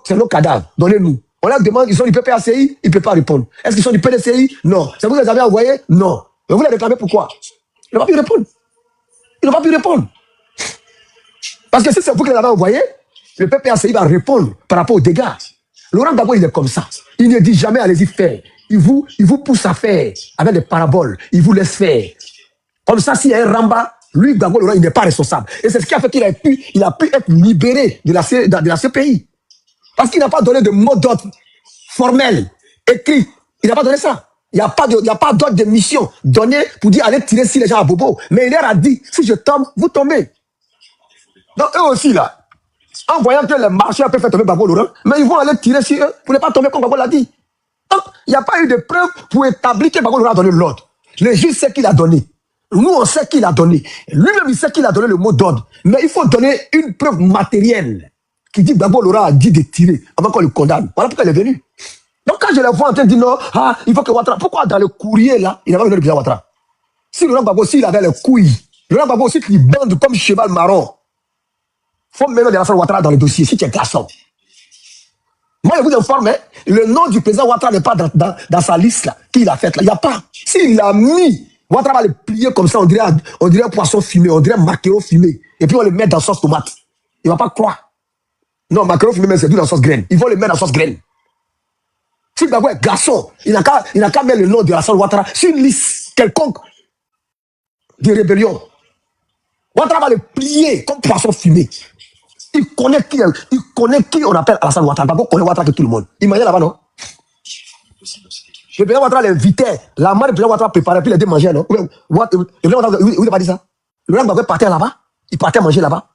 c'est nos cadavres. Donnez-nous. On leur demande, ils sont du PPACI, ils ne peuvent pas répondre. Est-ce qu'ils sont du PDCI? Non. C'est vous qui les avez envoyés? Non. Mais vous les réclamez pourquoi? Ils n'ont pas pu répondre. Ils n'ont pas pu répondre. Parce que si c'est vous qui les avez envoyés, le PPACI va répondre par rapport aux dégâts. Laurent Gbagbo, il est comme ça. Il ne dit jamais allez-y faire. Il vous pousse à faire avec des paraboles. Il vous laisse faire. Comme ça, s'il y a un Ramba, lui, Gbagbo, Laurent, il n'est pas responsable. Et c'est ce qui a fait qu'il a pu être libéré de la CPI. Parce qu'il n'a pas donné de mot d'ordre formel, écrit. Il n'a pas donné ça. Il n'y a pas d'ordre de mission donné pour dire allez tirer si les gens à bobo. Mais il leur a dit, si je tombe, vous tombez. Donc eux aussi, là, en voyant que les marcheurs peuvent faire tomber Gbagbo Laurent, mais ils vont aller tirer sur eux pour ne pas tomber comme Gbagbo l'a dit. Donc, il n'y a pas eu de preuve pour établir que Gbagbo Laurent a donné l'ordre. Le juge sait qu'il a donné. Nous, on sait qu'il a donné. Lui-même, il sait qu'il a donné le mot d'ordre. Mais il faut donner une preuve matérielle qui dit que Gbagbo Laurent a dit de tirer avant qu'on le condamne. Voilà pourquoi il est venu. Donc, quand je les vois en train de dire non, il faut que Ouattara. Pourquoi dans le courrier, là, il avait donné le président Ouattara? Si Laurent Gbagbo, s'il avait les couilles, Laurent Gbagbo aussi, il bande comme cheval marron. Il faut mettre de la salle Ouattara dans le dossier, si tu es garçon. Moi, je vous informe, le nom du président Ouattara n'est pas dans sa liste là, qu'il a faite là. Il n'y a pas. S'il l'a mis, Ouattara va le plier comme ça, on dirait un poisson fumé, on dirait un maquereau fumé. Et puis on le met dans sauce tomate. Il ne va pas croire. Non, maquereau fumé, mais c'est tout dans sauce graine. Ils vont le mettre dans sauce graine. Si Gbagbo est garçon, il n'a qu'à mettre le nom de Alassane Ouattara sur une liste quelconque de rébellion. Ouattara va le plier comme poisson fumé. Il connaît qui on appelle Alassane Ouattara. Gbagbo connaît Ouattara que tout le monde. Il mangeait là-bas, non? Le président Ouattara l'invitait. La mère du président Ouattara préparait, puis les deux mangeaient, non? Le président Ouattara, il n'a pas dit ça. Le président Gbagbo partait là-bas. Il partait manger là-bas.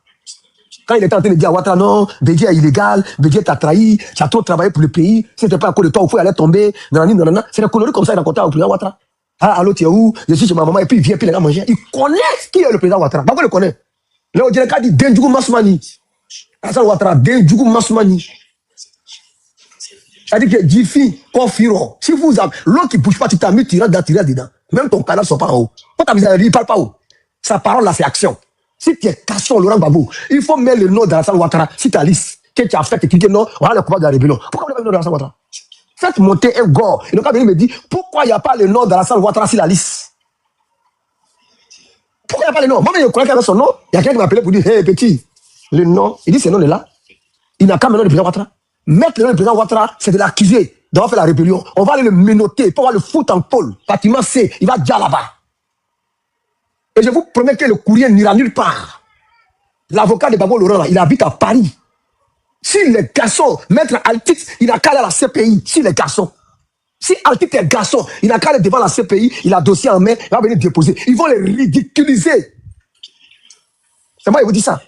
Quand il était en train de dire à Ouattara, non, Bédié est illégal, Bédié t'a trahi, tu as trop travaillé pour le pays, si c'était pas à cause de toi, il faut aller tomber, nanana. C'est des conneries comme ça, il racontait au président Ouattara. Ah, allô, tu es où? Je suis chez ma maman, et puis il vient, puis les gars mangent. Il connaît qui est le président Ouattara. Gbagbo le connaît. Là, on dirait qu'il dit Denjougou Massoumani. Alassane Ouattara, Denjougou Massoumani. C'est-à-dire que Jiffy, Confiro, si vous avez, l'autre qui ne bouge pas, tu t'as mis, tu rentres dedans. Même ton canal ne sort pas en haut. Quand ta misère, il ne parle pas haut. Sa parole là, c'est action. Si tu es cassé, Laurent Gbagbo, il faut mettre le nom d'Alassane Ouattara. Si tu as liste, que tu as fait, que tu dis non, voilà le coupable de la rébellion. Pourquoi vous avez le nom d'Alassane Ouattara? Faites monter un gore. Et donc, il me dit, pourquoi il n'y a pas le nom d'Alassane Ouattara sur la liste? Pourquoi il n'y a pas le nom? Moi-même, je connais qu'il avait son nom. Il y a quelqu'un qui m'a appelé pour dire, hé, petit, le nom. Il dit, ce nom est là. Il n'a qu'à mettre le nom du président Ouattara. Mettre le nom du président Ouattara, c'est de l'accuser d'avoir fait la rébellion. On va aller le menotter, on va le foutre en pôle. Bâtiment C, il va déjà là-bas. Et je vous promets que le courrier n'ira nulle part. L'avocat de Gbagbo Laurent, là, il habite à Paris. Si les garçons, maître Altit, il n'a qu'à aller à la CPI. Si les garçons. Si Altit est garçon, il n'a qu'à aller devant la CPI, il a dossier en main, il va venir déposer. Ils vont les ridiculiser. C'est moi qui vous dis ça.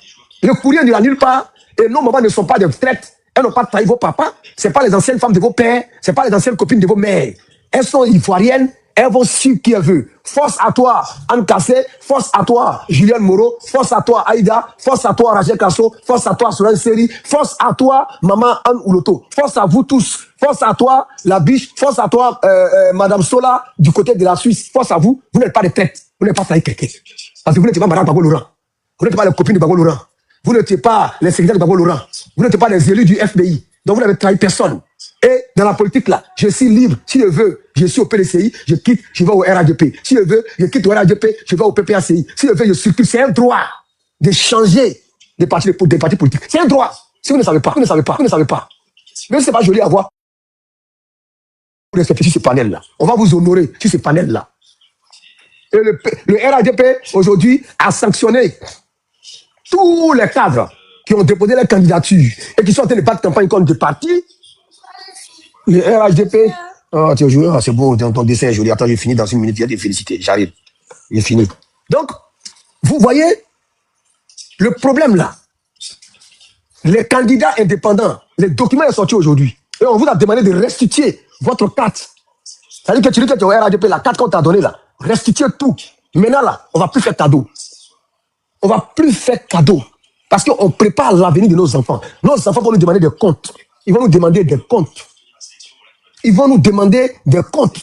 Le courrier n'ira nulle part. Et nos mamans ne sont pas des traites. Elles n'ont pas trahi vos papas. Ce n'est pas les anciennes femmes de vos pères. Ce n'est pas les anciennes copines de vos mères. Elles sont ivoiriennes. Elles vont suivre qui elles veulent. Force à toi, Anne Kassé. Force à toi, Julien Moreau. Force à toi, Aïda. Force à toi, Rachel Kasso. Force à toi, Soren Seri. Force à toi, Maman Anne Ouloto. Force à vous tous. Force à toi, la biche. Force à toi, Madame Sola, du côté de la Suisse. Force à vous. Vous n'êtes pas des têtes. Vous n'êtes pas trahi quelqu'un. Parce que vous n'êtes pas Madame Gbagbo Laurent. Vous n'êtes pas les copines de Gbagbo Laurent. Vous n'étiez pas les secrétaires de Gbagbo Laurent. Vous n'êtes pas les élus du FBI. Donc vous n'avez trahi personne. Et dans la politique là, je suis libre. Si je veux, je suis au PDCI, je quitte, je vais au RADP. Si je veux, je quitte au RADP, je vais au PPACI. Si je veux, je circule. C'est un droit de changer des partis politiques. C'est un droit. Si vous ne savez pas, vous ne savez pas, vous ne savez pas. Même si ce n'est pas joli à voir, vous respectez sur ce panel là. On va vous honorer sur ce panel là. Et le RADP aujourd'hui a sanctionné tous les cadres qui ont déposé leur candidature et qui sont en train de battre campagne contre des partis. Le RHDP, c'est beau, ton dessin est joli. Attends, j'ai fini dans une minute, il y a des félicités, j'arrive. J'ai fini. Donc, vous voyez, le problème là, les candidats indépendants, les documents sont sortis aujourd'hui. Et on vous a demandé de restituer votre carte. C'est-à-dire que tu dis que tu es au RHDP, la carte qu'on t'a donnée là, restituer tout. Maintenant là, on ne va plus faire cadeau. On ne va plus faire cadeau. Parce qu'on prépare l'avenir de nos enfants. Nos enfants vont nous demander des comptes. Ils vont nous demander des comptes. Ils vont nous demander des comptes.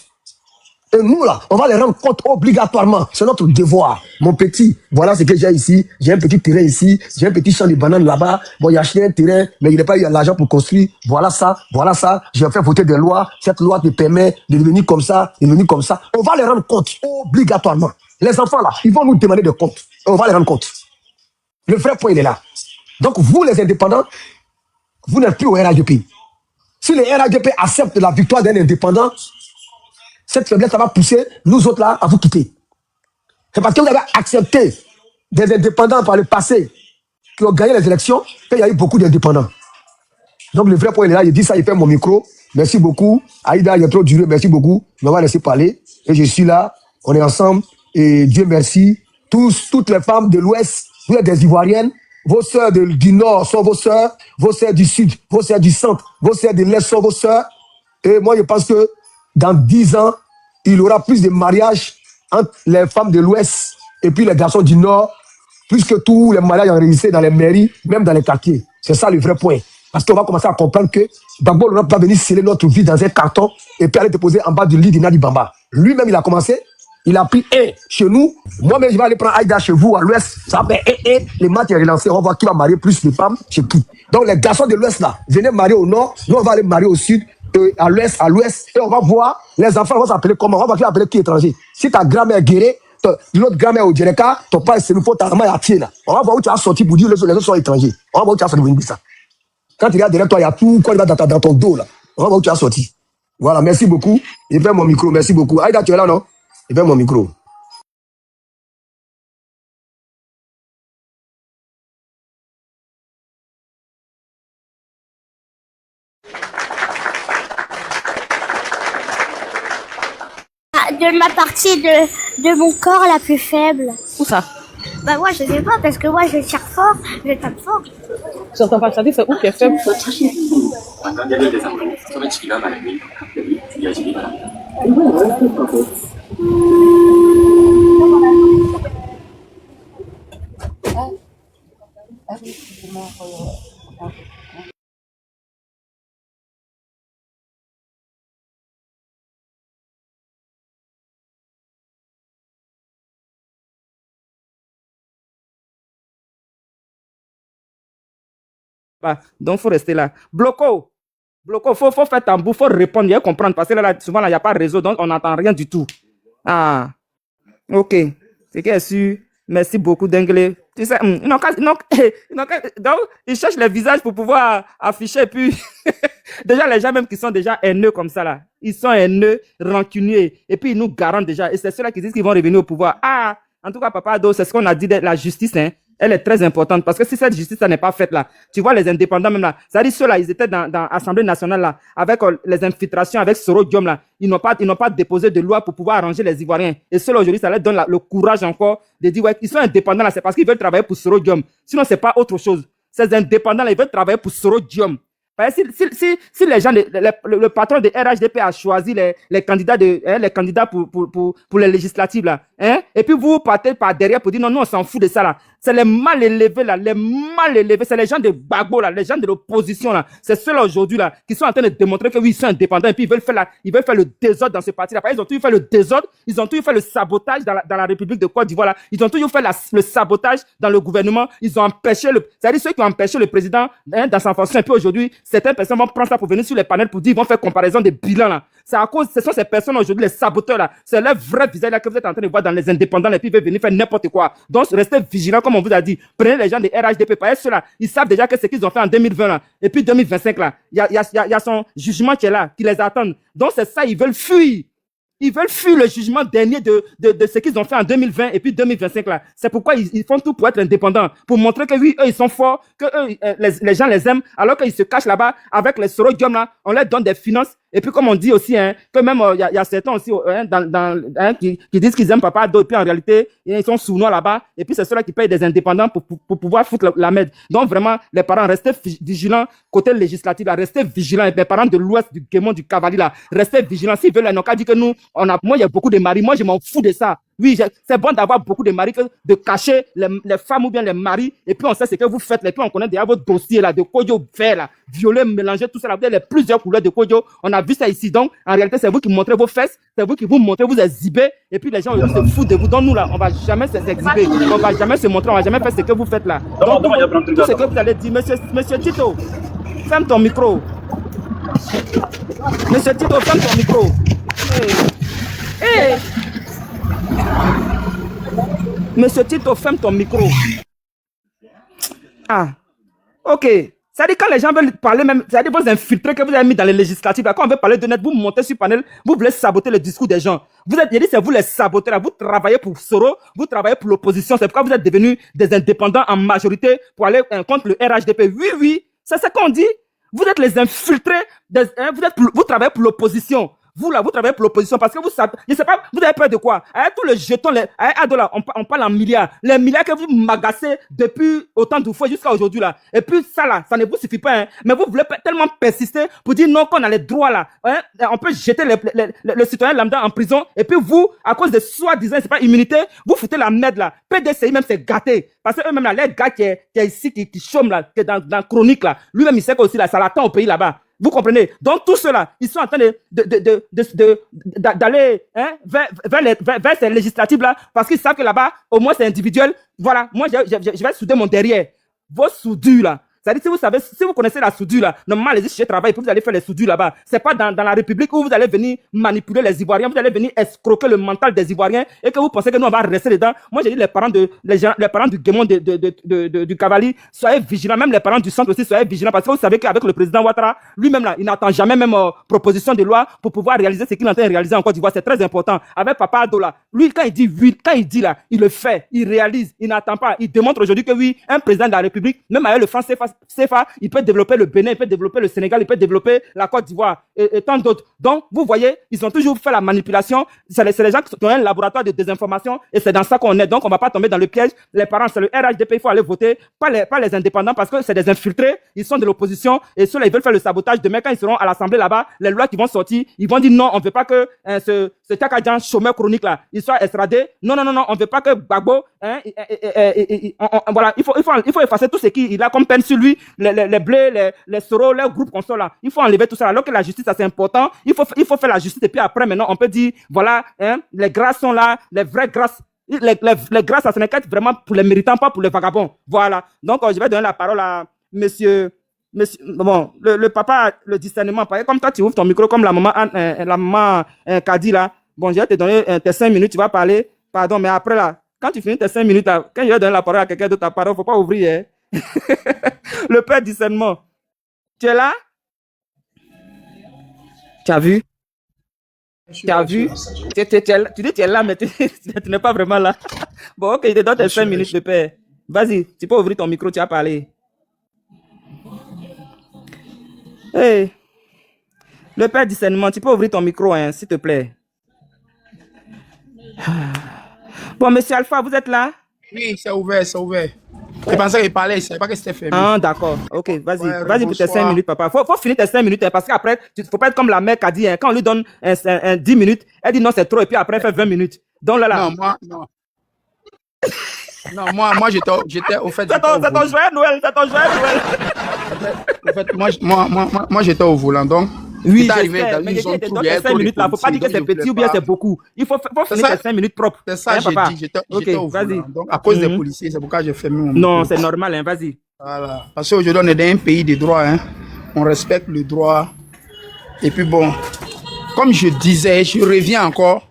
Et nous, là, on va les rendre compte obligatoirement. C'est notre devoir. Mon petit, voilà ce que j'ai ici. J'ai un petit terrain ici. J'ai un petit champ de bananes là-bas. Bon, il a acheté un terrain, mais il n'a pas eu l'argent pour construire. Voilà ça, voilà ça. Je vais faire voter des lois. Cette loi te permet de devenir comme ça, de devenir comme ça. On va les rendre compte obligatoirement. Les enfants, là, ils vont nous demander des comptes. Et on va les rendre compte. Le vrai point, il est là. Donc, vous, les indépendants, vous n'êtes plus au RHDP. Si le RHDP accepte la victoire d'un indépendant, cette faiblesse, ça va pousser nous autres là à vous quitter. C'est parce que vous avez accepté des indépendants par le passé qui ont gagné les élections qu'il y a eu beaucoup d'indépendants. Donc le vrai point il est là, il dit ça, il fait mon micro. Merci beaucoup. Aïda, il a trop duré, merci beaucoup. On va laisser parler. Et je suis là, on est ensemble. Et Dieu merci. Toutes les femmes de l'Ouest, vous êtes des Ivoiriennes. Vos sœurs du Nord sont vos sœurs du Sud, vos sœurs du Centre, vos sœurs de l'Est sont vos sœurs. Et moi, je pense que dans 10 ans, il y aura plus de mariages entre les femmes de l'Ouest et puis les garçons du Nord, plus que tous les mariages enregistrés dans les mairies, même dans les quartiers. C'est ça le vrai point. Parce qu'on va commencer à comprendre que Gbagbo ne va pas venir sceller notre vie dans un carton et puis aller déposer en bas du lit de Nadi Bamba. Lui-même, il a commencé. Il a pris un chez nous. Moi-même, je vais aller prendre Aïda chez vous à l'Ouest. Ça va faire un. Les matchs est relancé. On va voir qui va marier plus de femmes chez qui. Donc, les garçons de l'Ouest, là, venez marier au Nord. Nous, on va aller marier au Sud. À l'Ouest, et on va voir, les enfants vont s'appeler comment, on va voir qui va appeler qui étranger. Si ta grand-mère est guérée, l'autre grand-mère au Djereka, ton père c'est nous faut ta maman est là. On va voir où tu as sorti pour dire les autres sont étrangers. On va voir où tu as sorti pour dire ça. Quand tu regardes derrière toi, il y a tout, quoi, il va dans ton dos là. On va voir où tu as sorti. Voilà, merci beaucoup. Et bien mon micro, merci beaucoup. Aïda, tu es là, non? Et bien mon micro. De ma partie de mon corps la plus faible. Où ça? Bah moi je sais pas parce que moi je tire fort, je tape fort. J'entends pas, ça dit c'est où qui est faible? Donc, il faut rester là. Bloco, faut faire tambour, faut répondre, il faut comprendre. Parce que là, souvent, il n'y a pas de réseau, donc on n'entend rien du tout. Ah, ok. C'est qu'elle est sûr. Merci beaucoup, Dengle. Tu sais, donc, ils cherchent les visages pour pouvoir afficher. Puis, déjà, les gens même qui sont déjà haineux comme ça, là, ils sont haineux, rancuniers. Et puis, ils nous garantent déjà. Et c'est ceux-là qui disent qu'ils vont revenir au pouvoir. Ah, en tout cas, Papa Ado, c'est ce qu'on a dit de la justice, hein. Elle est très importante parce que si cette justice n'est pas faite là, tu vois les indépendants même là, ça dit ceux-là, ils étaient dans l'Assemblée nationale là, avec les infiltrations, avec Soro Diom là, ils n'ont pas déposé de loi pour pouvoir arranger les Ivoiriens. Et ceux-là aujourd'hui, ça leur donne le courage encore de dire ouais, ils sont indépendants là, c'est parce qu'ils veulent travailler pour Soro Diom. Sinon, c'est pas autre chose. Ces indépendants là, ils veulent travailler pour Soro Diom. Si les gens, le patron de RHDP a choisi les candidats pour les législatives là, hein, et puis vous partez par derrière pour dire non, on s'en fout de ça là. C'est les mal élevés là, c'est les gens de Gbagbo là, les gens de l'opposition là. C'est ceux-là aujourd'hui là qui sont en train de démontrer que oui, ils sont indépendants et puis ils veulent faire le désordre dans ce parti là. Ils ont toujours fait le désordre, ils ont toujours fait le sabotage dans la République de Côte d'Ivoire là. Ils ont toujours fait le sabotage dans le gouvernement. Ils ont empêché c'est-à-dire ceux qui ont empêché le président dans sa fonction. Et puis aujourd'hui, certaines personnes vont prendre ça pour venir sur les panels pour dire ils vont faire comparaison des bilans là. C'est à cause, ce sont ces personnes aujourd'hui, les saboteurs là. C'est leur vrai visage là que vous êtes en train de voir dans les indépendants et puis ils veulent venir faire n'importe quoi. Donc restez vigilants comme on vous a dit. Prenez les gens des RHDP, parce que ceux-là, ils savent déjà que ce qu'ils ont fait en 2020 là. Et puis 2025 là, il y a son jugement qui est là, qui les attend. Donc c'est ça, ils veulent fuir. Ils veulent fuir le jugement dernier de ce qu'ils ont fait en 2020 et puis 2025 là. C'est pourquoi ils font tout pour être indépendants, pour montrer que oui, eux ils sont forts, que eux, les gens les aiment, alors qu'ils se cachent là-bas avec les sorodium là, on leur donne des finances. Et puis comme on dit aussi, hein, que même il y a certains aussi qui disent qu'ils aiment Papa Ado, et puis en réalité ils sont sournois là-bas. Et puis c'est ceux-là qui payent des indépendants pour pouvoir foutre la merde. Donc vraiment, les parents restez vigilants côté législatif là, restez vigilants. Et les parents de l'Ouest, du Guémon, du Cavalier là, restez vigilants. S'ils veulent, ils n'ont qu'à dire que nous, moi il y a beaucoup de maris, moi je m'en fous de ça. Oui, c'est bon d'avoir beaucoup de maris, de cacher les femmes ou bien les maris, et puis on sait ce que vous faites, et puis on connaît déjà vos dossiers là, de Kodjo vert là, violet, mélangé, tout ça là, vous avez les plusieurs couleurs de Kodjo. On a vu ça ici, donc en réalité, c'est vous qui montrez vos fesses, c'est vous qui vous montrez, vous exhibez, et puis les gens se foutent de vous. Donc nous là, on va jamais s'exhiber, on va jamais se montrer, on va jamais faire ce que vous faites là. Donc tout ce que vous allez dire, monsieur Tito, ferme ton micro. Monsieur Tito, ferme ton micro. Hey. Monsieur Tito, ferme ton micro. Ah, ok. Ça dit quand les gens veulent parler, même, ça dit vos infiltrés que vous avez mis dans les législatives, là, quand on veut parler de net, vous montez sur panel, vous voulez saboter le discours des gens. Vous êtes, il dit, c'est vous les sabotez là. Vous travaillez pour Soro, vous travaillez pour l'opposition. C'est pourquoi vous êtes devenus des indépendants en majorité pour aller contre le RHDP. Oui, oui, c'est ce qu'on dit. Vous êtes les infiltrés, vous travaillez pour l'opposition. Vous là, vous travaillez pour l'opposition parce que vous savez, je sais pas, vous avez peur de quoi? Avec tous les jetons, là, on parle en milliards. Les milliards que vous magacez depuis autant de fois jusqu'à aujourd'hui là. Et puis ça là, ça ne vous suffit pas, hein. Mais vous voulez tellement persister pour dire non qu'on a les droits là. Hein? On peut jeter le citoyen lambda en prison. Et puis vous, à cause de soi-disant, c'est pas immunité, vous foutez la merde là. PDCI même c'est gâté. Parce que eux-mêmes là, les gars qui est ici, qui chôment là, qui est dans chronique là, lui-même il sait qu'aussi là, ça l'attend au pays là-bas. Vous comprenez? Donc, tous ceux-là, ils sont en train d'aller vers ces législatives-là parce qu'ils savent que là-bas, au moins, c'est individuel. Voilà, moi, je vais souder mon derrière. Vos soudures, là. C'est-à-dire, si vous connaissez la soudure, là, normalement, allez-y chez travail, puis vous allez faire les soudures là-bas. C'est pas dans la République où vous allez venir manipuler les Ivoiriens, vous allez venir escroquer le mental des Ivoiriens et que vous pensez que nous, on va rester dedans. Moi, j'ai dit les parents du Guémon du Cavalier, soyez vigilants, même les parents du centre aussi, soyez vigilants parce que vous savez qu'avec le président Ouattara, lui-même là, il n'attend jamais même proposition de loi pour pouvoir réaliser ce qu'il est en train de réaliser en Côte d'Ivoire. C'est très important. Avec Papa Ado là, lui, quand il dit oui, quand il dit là, il le fait, il réalise, il n'attend pas. Il démontre aujourd'hui que oui, un président de la République, même avec le franc CFA, il peut développer le Bénin, il peut développer le Sénégal, il peut développer la Côte d'Ivoire et tant d'autres. Donc, vous voyez, ils ont toujours fait la manipulation. C'est les gens qui ont un laboratoire de désinformation et c'est dans ça qu'on est. Donc, on ne va pas tomber dans le piège. Les parents, c'est le RHDP, il faut aller voter, pas les indépendants parce que c'est des infiltrés, ils sont de l'opposition et ceux-là, ils veulent faire le sabotage. Demain, quand ils seront à l'Assemblée là-bas, les lois qui vont sortir, ils vont dire non, on ne veut pas que ce Takadjan chômeur chronique là, il soit extradé. Non, on ne veut pas que Gbagbo, voilà, il faut effacer tout ce qu'il a comme peine sur lui, les blés, les Soro, les groupes qu'on sort là. Il faut enlever tout ça. Alors que la justice, ça c'est important. Il faut faire la justice et puis après, maintenant, on peut dire, voilà, les grâces sont là, les vraies grâces. Les grâces, ça ce n'est vraiment pour les méritants, pas pour les vagabonds. Voilà. Donc, je vais donner la parole à monsieur, bon, le papa, le discernement. Comme toi, tu ouvres ton micro comme la maman Kadi là. Bon, je vais te donner tes 5 minutes, tu vas parler. Pardon, mais après là, quand tu finis tes 5 minutes, là, quand je vais donner la parole à quelqu'un d'autre, ta parole, faut pas ouvrir, hein. Le père discernement. Tu es là? Tu as vu? Tu as vu? Tu dis que tu es là, mais tu n'es pas vraiment là. Bon, ok, je te donne tes 5 minutes, le père. Vas-y, tu peux ouvrir ton micro, tu as parlé. Hey. Le père discernement, tu peux ouvrir ton micro, hein, s'il te plaît. Bon, monsieur Alpha, vous êtes là? Oui, c'est ouvert, c'est ouvert. Je pensais qu'il parlait, je ne savais pas que c'était fermé. Ah, d'accord. Ok, vas-y. Ouais, Vas-y pour tes 5 minutes, papa. Faut finir tes 5 minutes, hein, parce qu'après, il ne faut pas être comme la mère qui a dit, hein, quand on lui donne 10 minutes, elle dit non, c'est trop, et puis après, elle fait 20 minutes. Donc là. Non, non. Non, moi, j'étais au fait. C'est ton joyeux Noël, c'est ton joyeux Noël. En fait, moi, j'étais au volant, donc. Oui, je sais, mais j'ai dit, donc tes 5 minutes là, faut pas dire que c'est petit ou bien c'est beaucoup. Il faut finir tes 5 minutes propres. C'est ça, j'ai dit, j'étais au volant. Donc, à cause des policiers, c'est pourquoi j'ai fermé mon micro. Non, c'est normal, hein, vas-y. Voilà. Parce qu'aujourd'hui, on est dans un pays de droit, hein. On respecte le droit. Et puis bon, comme je disais, je reviens encore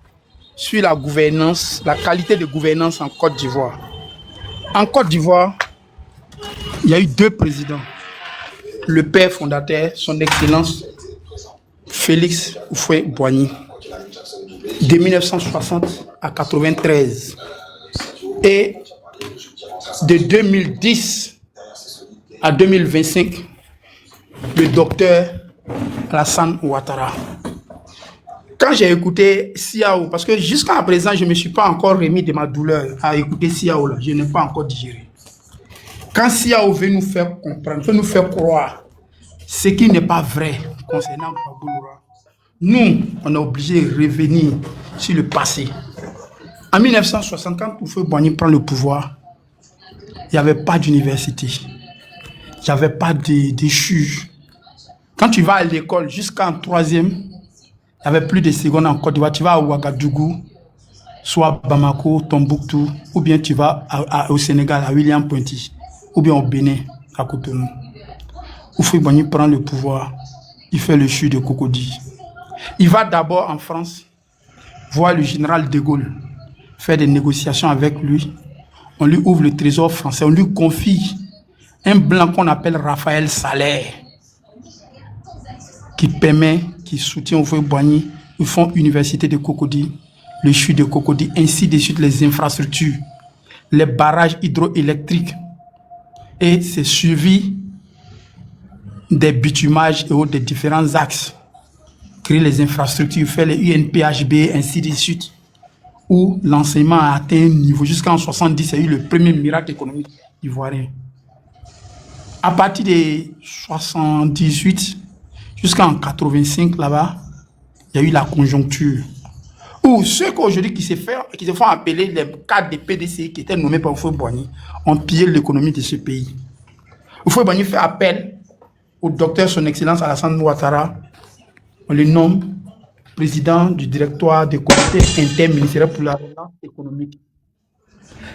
sur la gouvernance, la qualité de gouvernance en Côte d'Ivoire. En Côte d'Ivoire, il y a eu 2 présidents. Le père fondateur, son Excellence Félix Houphouët-Boigny, de 1960 à 93. Et de 2010 à 2025, le docteur Alassane Ouattara. Quand j'ai écouté Siao, parce que jusqu'à présent, je ne me suis pas encore remis de ma douleur à écouter Siao, là, je n'ai pas encore digéré. Quand Siao veut nous faire comprendre, veut nous faire croire ce qui n'est pas vrai concernant Gbagbo Lora, nous, on est obligé de revenir sur le passé. En 1960, quand Houphouët-Boigny prend le pouvoir, il n'y avait pas d'université. Il n'y avait pas de CHU. Quand tu vas à l'école jusqu'en 3e, il n'y avait plus de secondes en Côte d'Ivoire. Tu vas à Ouagadougou, soit Bamako, Tombouctou, ou bien tu vas au Sénégal, à William Ponty, ou bien au Bénin, à Cotonou. Houphouët-Boigny prend le pouvoir, il fait le CHU de Cocody. Il va d'abord en France voir le général de Gaulle, faire des négociations avec lui. On lui ouvre le trésor français, on lui confie un blanc qu'on appelle Raphaël Salaire, qui soutient Houphouët-Boigny. Ils font université de Cocody, le CHU de Cocody, ainsi de suite les infrastructures, les barrages hydroélectriques. Et c'est suivi des bitumages et autres, des différents axes. Créer les infrastructures, faire les UNPHB, ainsi de suite, où l'enseignement a atteint un niveau. Jusqu'en 70, il y a eu le premier miracle économique ivoirien. À partir de 78 jusqu'en 85, là-bas, il y a eu la conjoncture. Où ceux qu'aujourd'hui qui se font appeler les cadres des PDC qui étaient nommés par Houphouët-Boigny ont pillé l'économie de ce pays. Houphouët-Boigny fait appel au docteur Son Excellence Alassane Ouattara. On le nomme président du directoire des comités interministériels pour la relance économique.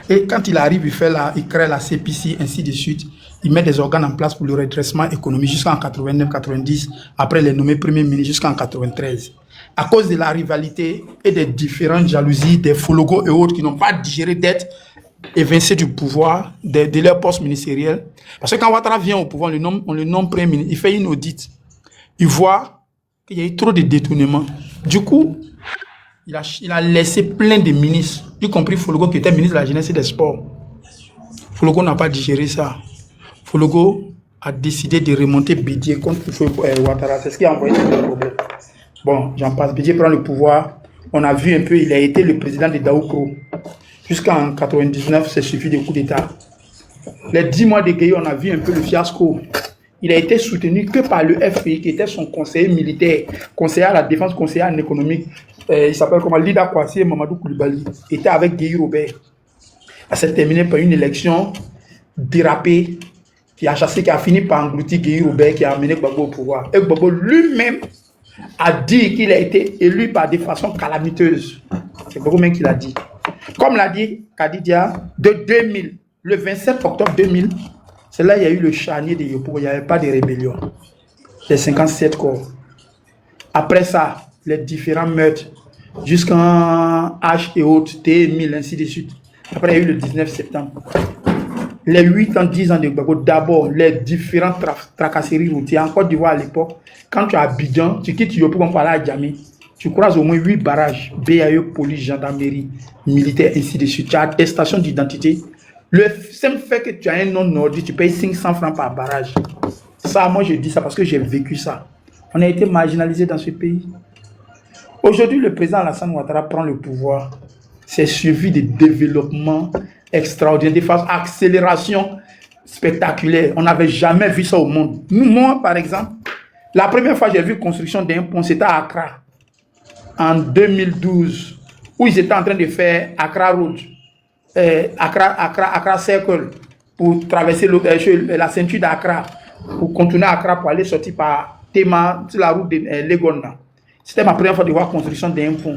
Et quand il arrive, il crée la CPC, ainsi de suite. Il met des organes en place pour le redressement économique jusqu'en 89-90. Après, il est nommé premier ministre jusqu'en 93. À cause de la rivalité et des différentes jalousies des Fologos et autres qui n'ont pas digéré d'être évincés du pouvoir, de leur poste ministériel. Parce que quand Ouattara vient au pouvoir, on le nomme premier ministre. Il fait une audite. Il voit qu'il y a eu trop de détournements. Du coup, il a laissé plein de ministres, y compris Fologo qui était ministre de la Jeunesse et des Sports. Fologo n'a pas digéré ça. Fologo a décidé de remonter Bédié contre Ouattara. C'est ce qui a envoyé le problème. Bon, j'en passe. Bédié prend le pouvoir. On a vu un peu, il a été le président de Daoukro. Jusqu'en 99, c'est suivi des coups d'État. Les 10 mois de Gueye, on a vu un peu le fiasco. Il a été soutenu que par le FPI, qui était son conseiller militaire, conseiller à la défense, conseiller en économique. Il s'appelle comment Lida Kwasi et Mamadou Koulibaly. Il était avec Gueye Robert. Ça s'est terminé par une élection dérapée qui a fini par engloutir Gueye Robert, qui a amené Gbagbo au pouvoir. Et Gbagbo lui-même a dit qu'il a été élu par des façons calamiteuses. C'est Gbagbo même qui l'a dit. Comme l'a dit Kadidia, de 2000, le 27 octobre 2000, c'est là qu'il y a eu le charnier de Yopougon. Il n'y avait pas de rébellion. Les 57 corps. Après ça, les différents meurtres, jusqu'en H et autres, T1000, ainsi de suite. Après, il y a eu le 19 septembre. Les 8 ans, 10 ans de Gbagbo, d'abord, les différentes tracasseries routières. En Côte d'Ivoire à l'époque, quand tu es à Abidjan, tu quittes Yopougon pour aller à Djamé, tu croises au moins 8 barrages, BAE, police, gendarmerie, militaire, ainsi de suite. Tu as attestation d'identité. Le simple fait que tu as un nom nordique, tu payes 500 francs par barrage. Ça, moi je dis ça parce que j'ai vécu ça. On a été marginalisés dans ce pays. Aujourd'hui, le président Alassane Ouattara prend le pouvoir. C'est suivi de développements extraordinaires, de phase accélération spectaculaire. On n'avait jamais vu ça au monde. Moi, par exemple, la première fois que j'ai vu construction d'un pont, c'était à Accra, en 2012, où ils étaient en train de faire Accra Road. Accra Circle pour traverser la ceinture d'Accra pour continuer à Accra pour aller sortir par Tema sur la route de Legona. C'était ma première fois de voir la construction d'un pont.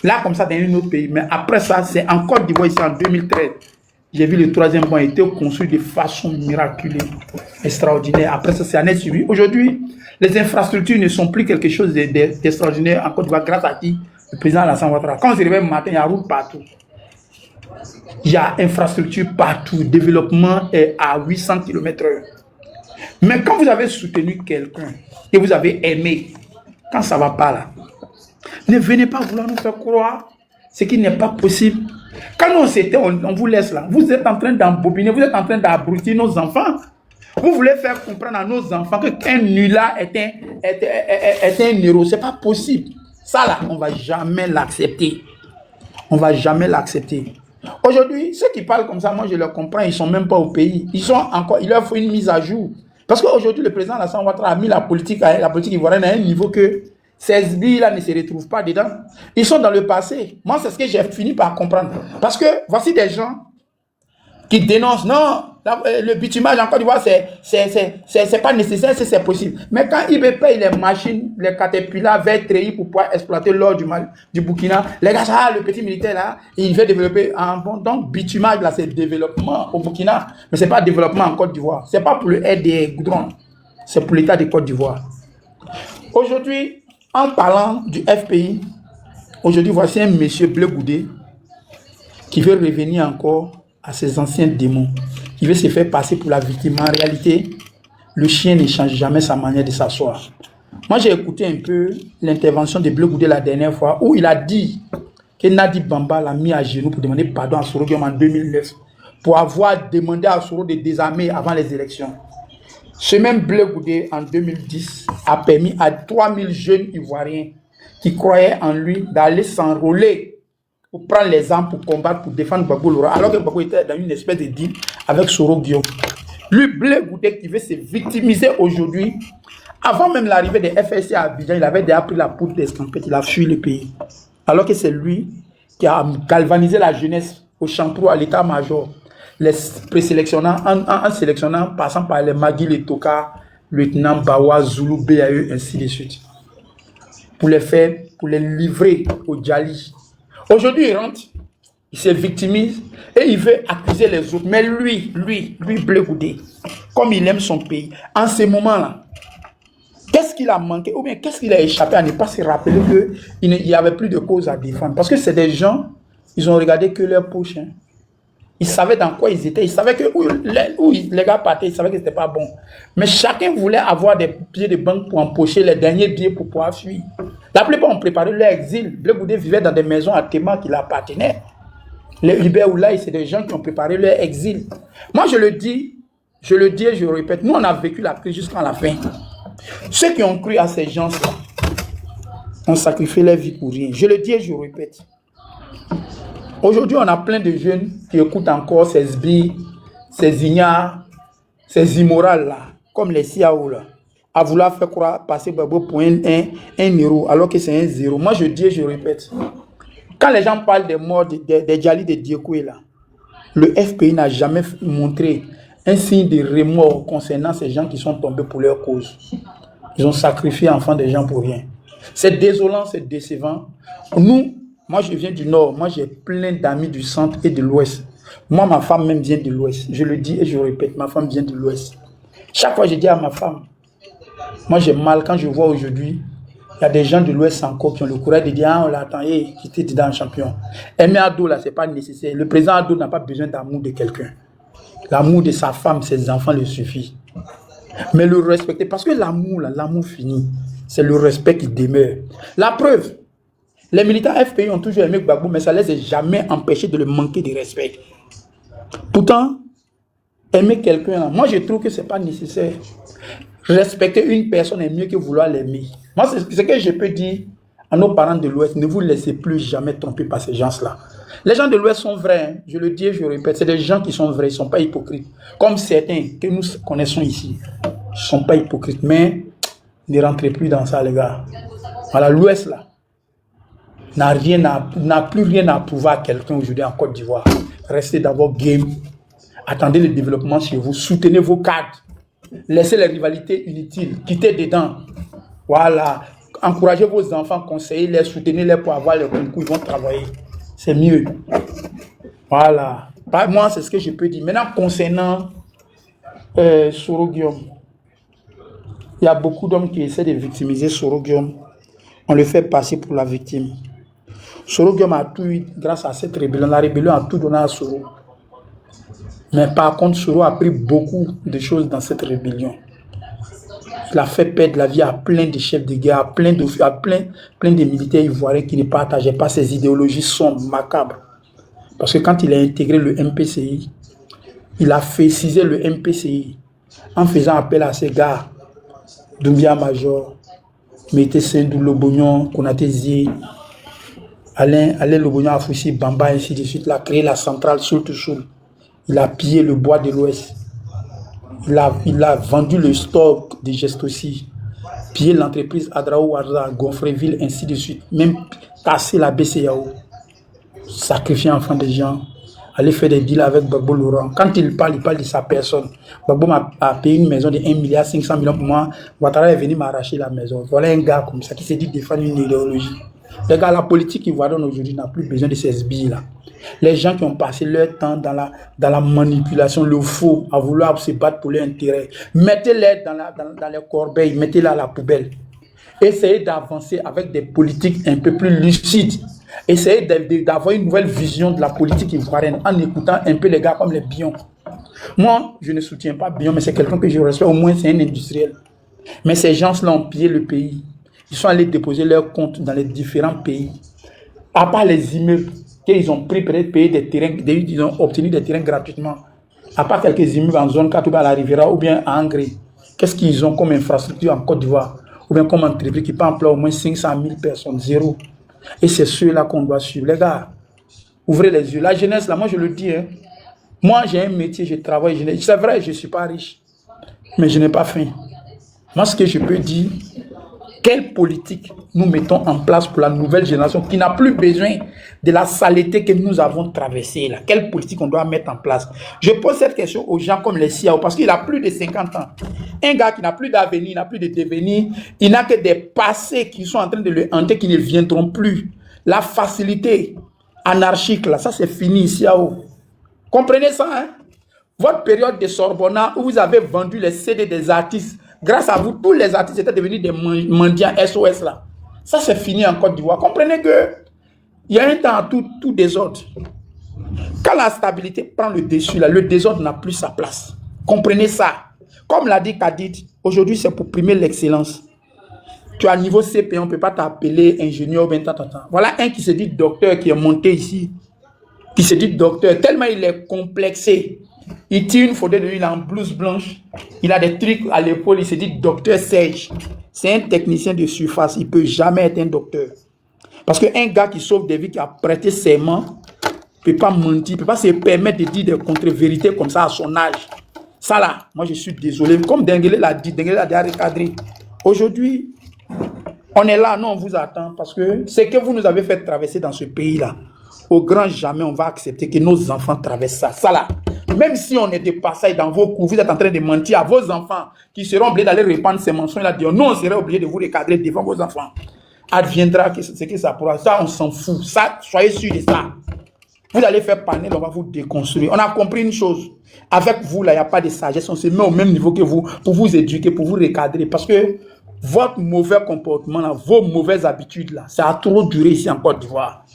Là, comme ça, dans un autre pays. Mais après ça, c'est en Côte d'Ivoire, ici en 2013. J'ai vu le troisième pont a été construit de façon miraculeuse, extraordinaire. Après ça, c'est année suivie. Aujourd'hui, les infrastructures ne sont plus quelque chose d'extraordinaire en Côte d'Ivoire grâce à qui le président Alassane Ouattara. Quand on se réveille le matin, il y a route partout. Il y a infrastructure partout, développement est à 800 km/h. Mais quand vous avez soutenu quelqu'un et vous avez aimé, quand ça ne va pas là, ne venez pas vouloir nous faire croire ce qui n'est pas possible. Quand nous c'était, on vous laisse là. Vous êtes en train d'embobiner, vous êtes en train d'abrutir nos enfants. Vous voulez faire comprendre à nos enfants qu'un nulard est un héros. Ce n'est pas possible. Ça là, on ne va jamais l'accepter. On ne va jamais l'accepter. Aujourd'hui, ceux qui parlent comme ça, moi je les comprends, ils ne sont même pas au pays. Il leur faut une mise à jour. Parce qu'aujourd'hui, le président Alassane Ouattara a mis la politique ivoirienne à un niveau que Ces SBI-là ne se retrouvent pas dedans. Ils sont dans le passé. Moi, c'est ce que j'ai fini par comprendre. Parce que voici des gens qui dénoncent, non, le bitumage en Côte d'Ivoire, c'est pas nécessaire, c'est possible. Mais quand ils payent les machines, les caterpillars vers Treillis pour pouvoir exploiter l'or du Burkina, les gars, le petit militaire là, il veut développer un bon. Donc, bitumage là, c'est développement au Burkina, mais c'est pas développement en Côte d'Ivoire. C'est pas pour le aide des goudrons, c'est pour l'État de Côte d'Ivoire. Aujourd'hui, en parlant du FPI, aujourd'hui, voici un monsieur Bleu Goudé qui veut revenir encore à ses anciens démons. Il veut se faire passer pour la victime. En réalité, le chien ne change jamais sa manière de s'asseoir. Moi, j'ai écouté un peu l'intervention de Bleu Goudé la dernière fois où il a dit que Nadi Bamba l'a mis à genoux pour demander pardon à Soro Guillaume en 2009 pour avoir demandé à Soro de désarmer avant les élections. Ce même Bleu Goudé, en 2010, a permis à 3000 jeunes Ivoiriens qui croyaient en lui d'aller s'enrôler pour prendre les armes pour combattre, pour défendre Gbagbo Lora, alors que Gbagbo était dans une espèce de deal avec Soro Guillaume. Lui, Bleu Goudé, qui veut se victimiser aujourd'hui, avant même l'arrivée des FSC à Abidjan, il avait déjà pris la poudre d'escampette, il a fui le pays. Alors que c'est lui qui a galvanisé la jeunesse au Champrou, à l'état-major, les présélectionnant, en sélectionnant, passant par les Magui, les Toka, lieutenant Bawa, Zulu, BAE, ainsi de suite. Pour les faire, pour les livrer au Djali. Aujourd'hui, il rentre, il se victimise et il veut accuser les autres. Mais lui, Bleu Goudé, comme il aime son pays, en ce moment-là, qu'est-ce qu'il a manqué ou bien qu'est-ce qu'il a échappé à ne pas se rappeler qu'il n'y avait plus de cause à défendre? Parce que c'est des gens, ils ont regardé que leur poche. Hein. Ils savaient dans quoi ils étaient. Ils savaient que où les gars partaient, ils savaient que c'était pas bon. Mais chacun voulait avoir des billets de banque pour empocher les derniers billets pour pouvoir fuir. La plupart ont préparé leur exil. Bleu Goudé vivait dans des maisons à Téma qui l'appartenaient. Les Hubert Oulaï, c'est des gens qui ont préparé leur exil. Moi, je le dis et je le répète, nous, on a vécu la crise jusqu'à la fin. Ceux qui ont cru à ces gens-là ont sacrifié leur vie pour rien. Je le dis et je le répète. Aujourd'hui, on a plein de jeunes qui écoutent encore ces sbires, ces ignares, ces immorales là, comme les Siao là, à vouloir faire croire passer Gbagbo pour un héros alors que c'est un zéro. Moi, je dis et je répète. Quand les gens parlent des morts des Djali de Diekoué là, le FPI n'a jamais montré un signe de remords concernant ces gens qui sont tombés pour leur cause. Ils ont sacrifié enfants des gens pour rien. C'est désolant, c'est décevant. Nous, moi je viens du Nord, moi j'ai plein d'amis du centre et de l'Ouest. Moi, ma femme même vient de l'Ouest. Je le dis et je le répète, ma femme vient de l'Ouest. Chaque fois je dis à ma femme, moi j'ai mal quand je vois aujourd'hui, il y a des gens de l'Ouest encore qui ont le courage de dire, ah on l'attend, qui était dedans champion. Aimer Ado là, c'est pas nécessaire. Le président Ado n'a pas besoin d'amour de quelqu'un. L'amour de sa femme, ses enfants le suffit. Mais le respecter, parce que l'amour là, l'amour fini, c'est le respect qui demeure. La preuve, les militants FPI ont toujours aimé Gbagbo, mais ça ne les a jamais empêchés de le manquer de respect. Pourtant, aimer quelqu'un, moi je trouve que ce n'est pas nécessaire. Respecter une personne est mieux que vouloir l'aimer. Moi, c'est ce que je peux dire à nos parents de l'Ouest. Ne vous laissez plus jamais tromper par ces gens-là. Les gens de l'Ouest sont vrais, hein. Je le dis et je le répète, c'est des gens qui sont vrais, ils ne sont pas hypocrites. Comme certains que nous connaissons ici, ils ne sont pas hypocrites, mais ne rentrez plus dans ça, les gars. Voilà, l'Ouest, là, n'a plus rien à prouver à quelqu'un aujourd'hui en Côte d'Ivoire. Restez d'abord game, attendez le développement chez vous, soutenez vos cadres, laissez les rivalités inutiles, quittez dedans. Voilà, encouragez vos enfants, conseillez-les, soutenez-les pour avoir les concours, ils vont travailler. C'est mieux. Voilà. Moi, c'est ce que je peux dire. Maintenant, concernant Soro Guillaume, il y a beaucoup d'hommes qui essaient de victimiser Soro Guillaume. On le fait passer pour la victime. Soro Guillaume a tout eu grâce à cette rébellion. La rébellion a tout donné à Soro. Mais par contre, Soro a pris beaucoup de choses dans cette rébellion. Il a fait perdre la vie à plein de chefs de guerre, à plein de militaires ivoiriens qui ne partageaient pas ces idéologies sombres, macabres. Parce que quand il a intégré le MPCI, il a fécisé le MPCI en faisant appel à ces gars, Doumbia Major, Mété Sendou Lobognon, Konaté Zie, Alain Lobognon a fouillé Bamba, ainsi de suite. Il a créé la centrale Soul-to-Soul. Il a pillé le bois de l'Ouest. Il a vendu le stock de gestes aussi. piller l'entreprise Adrao Warza, Gonfreville, ainsi de suite, même casser la BCAO, sacrifier enfants des gens, aller faire des deals avec Gbagbo Laurent. Quand il parle de sa personne. Gbagbo m'a payé une maison de 1,5 milliard pour moi. Ouattara est venu m'arracher la maison. Voilà un gars comme ça qui s'est dit défendre une idéologie. Les gars, la politique ivoirienne aujourd'hui n'a plus besoin de ces billes-là. Les gens qui ont passé leur temps dans la manipulation, le faux, à vouloir se battre pour leur intérêt, mettez-les dans les corbeilles, mettez-les à la poubelle. Essayez d'avancer avec des politiques un peu plus lucides. Essayez d'avoir une nouvelle vision de la politique ivoirienne en écoutant un peu les gars comme les Bion. Moi, je ne soutiens pas Bion, mais c'est quelqu'un que je respecte. Au moins, c'est un industriel. Mais ces gens-là ont pillé le pays. Ils sont allés déposer leurs comptes dans les différents pays. À part les immeubles qu'ils ont pris, peut-être payé des terrains, ils ont obtenu des terrains gratuitement. À part quelques immeubles en zone 4 ou à la Riviera ou bien à Angré. Qu'est-ce qu'ils ont comme infrastructure en Côte d'Ivoire? Ou bien comme entreprise qui peut employer au moins 500 000 personnes, zéro. Et c'est ceux-là qu'on doit suivre. Les gars, ouvrez les yeux. La jeunesse, là, moi je le dis, hein. Moi j'ai un métier, je travaille. C'est vrai, je ne suis pas riche, mais je n'ai pas faim. Moi, ce que je peux dire, quelle politique nous mettons en place pour la nouvelle génération qui n'a plus besoin de la saleté que nous avons traversée là? Quelle politique on doit mettre en place? Je pose cette question aux gens comme les CIAO parce qu'il a plus de 50 ans. Un gars qui n'a plus d'avenir, n'a plus de devenir, il n'a que des passés qui sont en train de le hanter, qui ne viendront plus. La facilité anarchique, là, ça c'est fini, CIAO. Comprenez ça, hein? Votre période de Sorbonne où vous avez vendu les CD des artistes, grâce à vous, tous les artistes étaient devenus des mendiants SOS là. Ça c'est fini en Côte d'Ivoire. Comprenez que il y a un temps à tout désordre. Quand la stabilité prend le dessus, là, le désordre n'a plus sa place. Comprenez ça. Comme l'a dit Kadid, aujourd'hui c'est pour primer l'excellence. Tu as un niveau CP, on ne peut pas t'appeler ingénieur ou bien tant. Voilà un qui se dit docteur qui est monté ici. Qui se dit docteur, tellement il est complexé. Il tire une photo de lui, il est en blouse blanche. Il a des trucs à l'épaule, il se dit docteur Serge. C'est un technicien de surface, il ne peut jamais être un docteur. Parce qu'un gars qui sauve des vies, qui a prêté serment, ne peut pas mentir, ne peut pas se permettre de dire des contre-vérités comme ça à son âge. Ça là, moi je suis désolé. Comme Denguele l'a dit, Denguele l'a déjà recadré. Aujourd'hui, on est là, nous on vous attend. Parce que ce que vous nous avez fait traverser dans ce pays-là, au grand jamais on va accepter que nos enfants traversent ça. Ça là, même si on est de passage dans vos cours, vous êtes en train de mentir à vos enfants qui seront obligés d'aller répandre ces mensonges là. Nous on serait obligés de vous recadrer devant vos enfants. Adviendra ce que ça pourra. Ça on s'en fout. Ça, soyez sûrs de ça. Vous allez faire panel, on va vous déconstruire. On a compris une chose. Avec vous là, il n'y a pas de sagesse. On se met au même niveau que vous pour vous éduquer, pour vous recadrer. Parce que votre mauvais comportement là, vos mauvaises habitudes là, ça a trop duré ici en Côte d'Ivoire.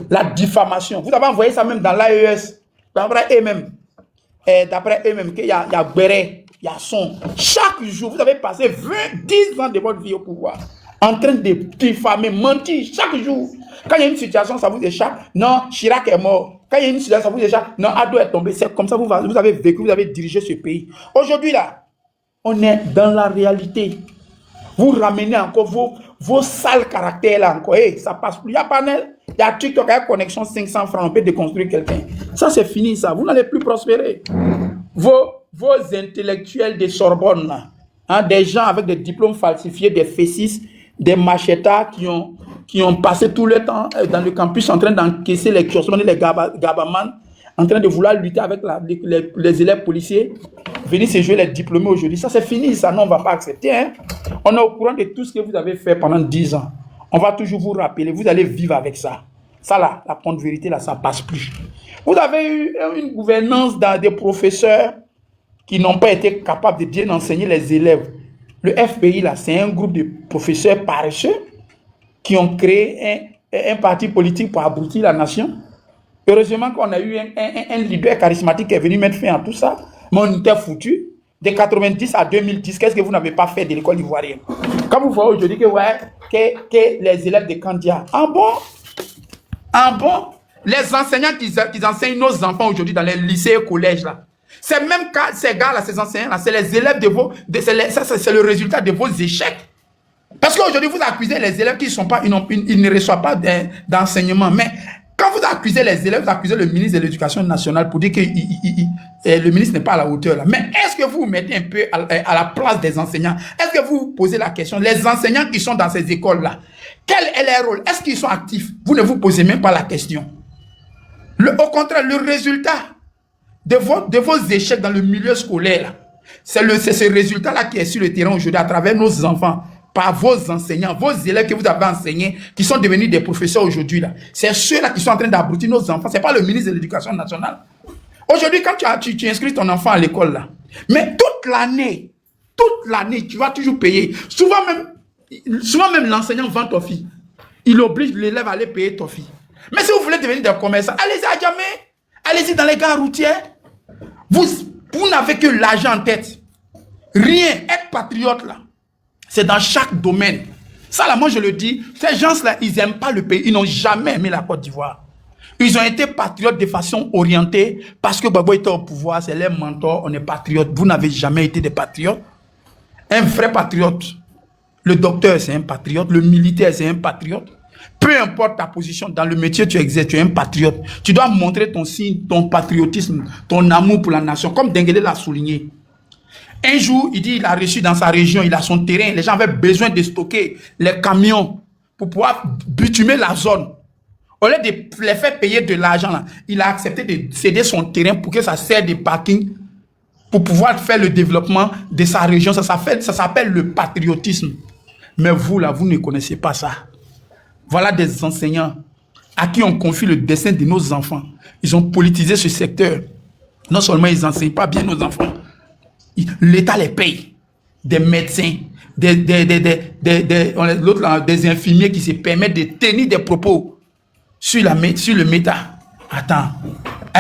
La diffamation. Vous avez envoyé ça même dans l'AES. D'après eux-mêmes, qu'il y a Gbéré, il y a Son. Chaque jour, vous avez passé 10 ans de votre vie au pouvoir. En train de diffamer, mentir chaque jour. Quand il y a une situation, ça vous échappe. Non, Chirac est mort. Quand il y a une situation, ça vous échappe. Non, Ado est tombé. C'est comme ça que vous avez vécu, vous avez dirigé ce pays. Aujourd'hui, là, on est dans la réalité. Vous ramenez encore vos sales caractères là encore. Hey, ça passe plus. Il y a panel, il y a TikTok, il y a connexion 500 francs. On peut déconstruire quelqu'un. Ça, c'est fini, ça. Vous n'allez plus prospérer. Vos intellectuels de Sorbonne, là, hein, des gens avec des diplômes falsifiés, des fessis, des machetas qui ont passé tout le temps dans le campus en train d'encaisser les kiossements, les gabamans, en train de vouloir lutter avec les élèves policiers, venir se jouer les diplômés aujourd'hui. Ça, c'est fini, ça, non, on ne va pas accepter. Hein. On est au courant de tout ce que vous avez fait pendant 10 ans. On va toujours vous rappeler, vous allez vivre avec ça. Ça, là, la contre-vérité, là, ça ne passe plus. Vous avez eu une gouvernance dans des professeurs qui n'ont pas été capables de bien enseigner les élèves. Le FPI, là, c'est un groupe de professeurs paresseux qui ont créé un parti politique pour abrutir la nation. Heureusement qu'on a eu un leader charismatique qui est venu mettre fin à tout ça. Mais on était foutus. De 90 à 2010, qu'est-ce que vous n'avez pas fait de l'école ivoirienne? Quand vous voyez aujourd'hui que les élèves de Candia, ah bon, les enseignants qui enseignent nos enfants aujourd'hui dans les lycées et collèges, là, c'est même ces gars-là, ces enseignants-là, c'est les élèves c'est le résultat de vos échecs. Parce qu'aujourd'hui, vous accusez les élèves qui ne reçoivent pas d'enseignement. Mais quand vous accusez les élèves, vous accusez le ministre de l'Éducation nationale pour dire que le ministre n'est pas à la hauteur. Là. Mais est-ce que vous vous mettez un peu à la place des enseignants? Est-ce que vous vous posez la question, les enseignants qui sont dans ces écoles-là, quel est leur rôle? Est-ce qu'ils sont actifs? Vous ne vous posez même pas la question. Au contraire, le résultat de vos échecs dans le milieu scolaire, c'est ce résultat-là qui est sur le terrain aujourd'hui à travers nos enfants, par vos enseignants, vos élèves que vous avez enseignés, qui sont devenus des professeurs aujourd'hui. C'est ceux-là qui sont en train d'abrutir nos enfants. Ce n'est pas le ministre de l'Éducation nationale. Aujourd'hui, quand tu inscris ton enfant à l'école, là, mais toute l'année, tu vas toujours payer. Souvent même l'enseignant vend ton fille. Il oblige l'élève à aller payer ton fille. Mais si vous voulez devenir des commerçants, allez-y à Djamé, allez-y dans les gares routières. Vous n'avez que l'argent en tête. Rien, être patriote là, c'est dans chaque domaine. Ça là, moi je le dis, ces gens-là, ils n'aiment pas le pays. Ils n'ont jamais aimé la Côte d'Ivoire. Ils ont été patriotes de façon orientée parce que Gbagbo était au pouvoir, c'est leur mentor, on est patriote. Vous n'avez jamais été des patriotes. Un vrai patriote, le docteur c'est un patriote, le militaire c'est un patriote. Peu importe ta position dans le métier que tu exerces, tu es un patriote. Tu dois montrer ton signe, ton patriotisme, ton amour pour la nation, comme Dengele l'a souligné. Un jour, il dit il a reçu dans sa région, il a son terrain, les gens avaient besoin de stocker les camions pour pouvoir bitumer la zone. Au lieu de les faire payer de l'argent, il a accepté de céder son terrain pour que ça serve de parking pour pouvoir faire le développement de sa région. Ça s'appelle le patriotisme. Mais vous, là, vous ne connaissez pas ça. Voilà des enseignants à qui on confie le destin de nos enfants. Ils ont politisé ce secteur. Non seulement ils n'enseignent pas bien nos enfants, l'État les paye. Des médecins, des infirmiers qui se permettent de tenir des propos sur le méta. Attends.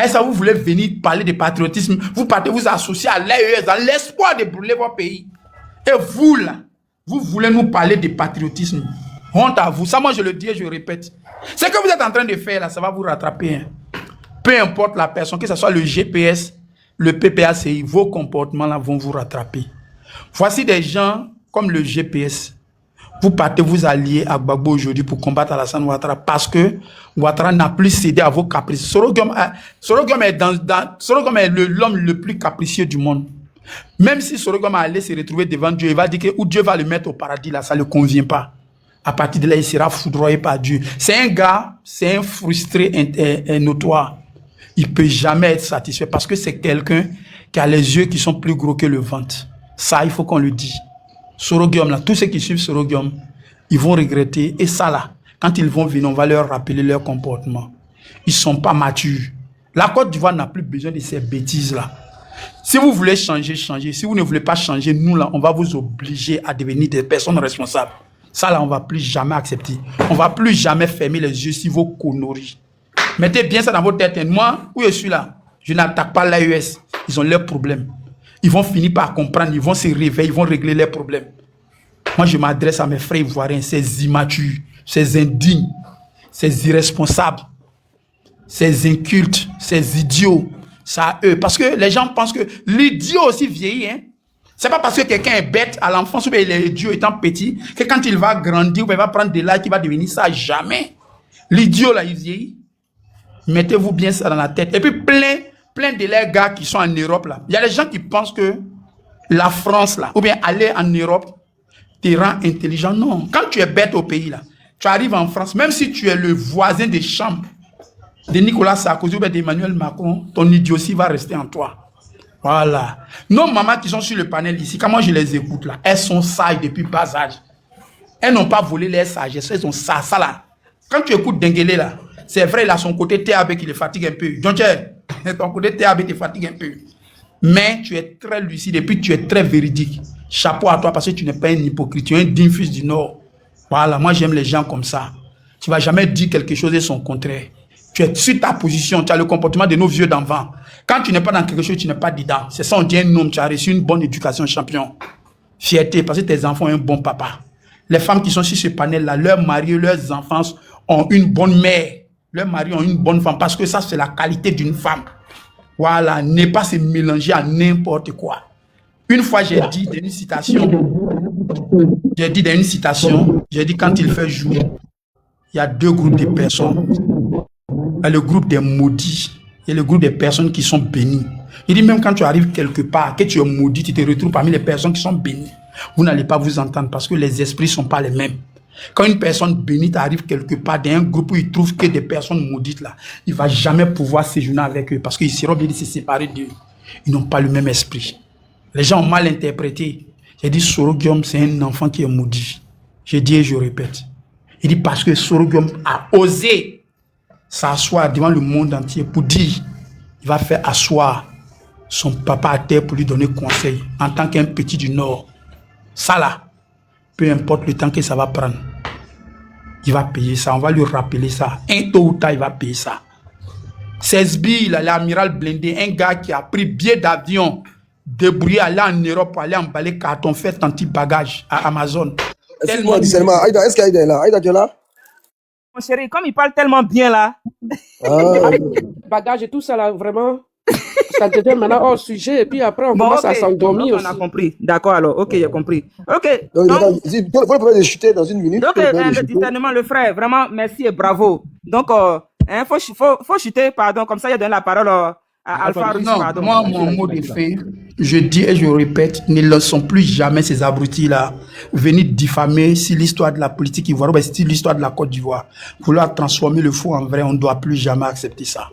Et ça, vous voulez venir parler de patriotisme, vous partez vous associer à l'AES dans l'espoir de brûler votre pays. Et vous, là, vous voulez nous parler de patriotisme. Honte à vous. Ça, moi, je le dis et je le répète. Ce que vous êtes en train de faire, là, ça va vous rattraper. Hein. Peu importe la personne, que ce soit le GPS, le PPACI, vos comportements, là, vont vous rattraper. Voici des gens comme le GPS. Vous partez vous allier à Gbagbo aujourd'hui pour combattre Alassane Ouattara parce que Ouattara n'a plus cédé à vos caprices. Soro Giom est l'homme le plus capricieux du monde. Même si Soro Giom allait se retrouver devant Dieu, il va dire que où Dieu va le mettre au paradis, là, ça ne le convient pas. À partir de là, il sera foudroyé par Dieu. C'est un gars, c'est un frustré notoire. Il ne peut jamais être satisfait parce que c'est quelqu'un qui a les yeux qui sont plus gros que le ventre. Ça, il faut qu'on le dise. Soro Giom, là, tous ceux qui suivent Soro Giom, ils vont regretter. Et ça, là, quand ils vont venir, on va leur rappeler leur comportement. Ils ne sont pas matures. La Côte d'Ivoire n'a plus besoin de ces bêtises-là. Si vous voulez changer, changez. Si vous ne voulez pas changer, nous, là, on va vous obliger à devenir des personnes responsables. Ça, là, on ne va plus jamais accepter. On ne va plus jamais fermer les yeux sur vos conneries. Mettez bien ça dans votre tête. Moi, où je suis là, je n'attaque pas l'AES. Ils ont leurs problèmes. Ils vont finir par comprendre. Ils vont se réveiller. Ils vont régler leurs problèmes. Moi, je m'adresse à mes frères ivoiriens, ces immatures, ces indignes, ces irresponsables, ces incultes, ces idiots. Ça à eux. Parce que les gens pensent que l'idiot aussi vieillit, hein. C'est pas parce que quelqu'un est bête à l'enfance ou bien il est idiot étant petit que quand il va grandir ou bien il va prendre de l'âge qu'il va devenir ça. Jamais. L'idiot là, il vieillit. Mettez-vous bien ça dans la tête. Et puis plein de les gars qui sont en Europe là. Il y a des gens qui pensent que la France là, ou bien aller en Europe, te rend intelligent. Non. Quand tu es bête au pays là, tu arrives en France, même si tu es le voisin de chambre de Nicolas Sarkozy ou bien d'Emmanuel Macron, ton idiotie va rester en toi. Voilà. Nos mamans qui sont sur le panel ici, quand moi je les écoute là, elles sont sages depuis bas âge. Elles n'ont pas volé leur sagesse, elles ont ça là. Quand tu écoutes Dengele là, c'est vrai, il a son côté TAB qui le fatigue un peu. Donc, ton côté TAB te fatigue un peu. Mais tu es très lucide et puis tu es très véridique. Chapeau à toi parce que tu n'es pas un hypocrite, tu es un digne fils du Nord. Voilà, moi j'aime les gens comme ça. Tu ne vas jamais dire quelque chose et son contraire. Tu es sur ta position, tu as le comportement de nos vieux d'enfants. Quand tu n'es pas dans quelque chose, tu n'es pas dedans. C'est ça, on dit un homme, tu as reçu une bonne éducation, champion. Fierté, parce que tes enfants ont un bon papa. Les femmes qui sont sur ce panel-là, leurs maris, leurs enfants ont une bonne mère. Leurs maris ont une bonne femme, parce que ça, c'est la qualité d'une femme. Voilà, ne pas se mélanger à n'importe quoi. Une fois, j'ai dit dans une citation, j'ai dit quand il fait jour, il y a deux groupes de personnes. Il y a le groupe des maudits. Il y a le groupe des personnes qui sont bénies. Il dit même quand tu arrives quelque part, que tu es maudit, tu te retrouves parmi les personnes qui sont bénies. Vous n'allez pas vous entendre parce que les esprits ne sont pas les mêmes. Quand une personne bénite arrive quelque part dans un groupe où il trouve que des personnes maudites là, il ne va jamais pouvoir séjourner avec eux parce qu'ils seront obligés de se séparer d'eux. Ils n'ont pas le même esprit. Les gens ont mal interprété. J'ai dit Sorogium, c'est un enfant qui est maudit. Je dis et je répète. Il dit parce que Sorogium a osé s'asseoir devant le monde entier pour dire, il va faire asseoir son papa à terre pour lui donner conseil en tant qu'un petit du Nord. Ça là, peu importe le temps que ça va prendre, il va payer ça. On va lui rappeler ça. Un tôt ou tard, il va payer ça. 16 billes, l'amiral blindé, un gars qui a pris billet d'avion, débrouillé, aller en Europe, aller emballer carton, faire anti-bagage à Amazon. Excuse-moi, discernement. Aïda, est-ce qu'Aïda est là? Aïda, tu es là? Mon chéri, comme il parle tellement bien là. Ah, Bagage et tout ça là, vraiment, ça devient maintenant hors sujet et puis après on Bon, commence à ok. s'endormir Donc, aussi. on a compris. D'accord alors. Ok, j'ai compris. Ok. donc, Donc, si, pour le problème de chuter dans une minute. donc, pour le problème de le chuter. discernement, le frère, vraiment, merci et bravo. Donc, faut chuter, pardon, comme ça, il donne la parole à Alpha Russe, Non, pardon. moi, mon mot de fin, je dis et je répète, ne laissons plus jamais ces abrutis-là venir diffamer si l'histoire de la politique ivoirienne, si l'histoire de la Côte d'Ivoire, vouloir transformer le faux en vrai, on ne doit plus jamais accepter ça.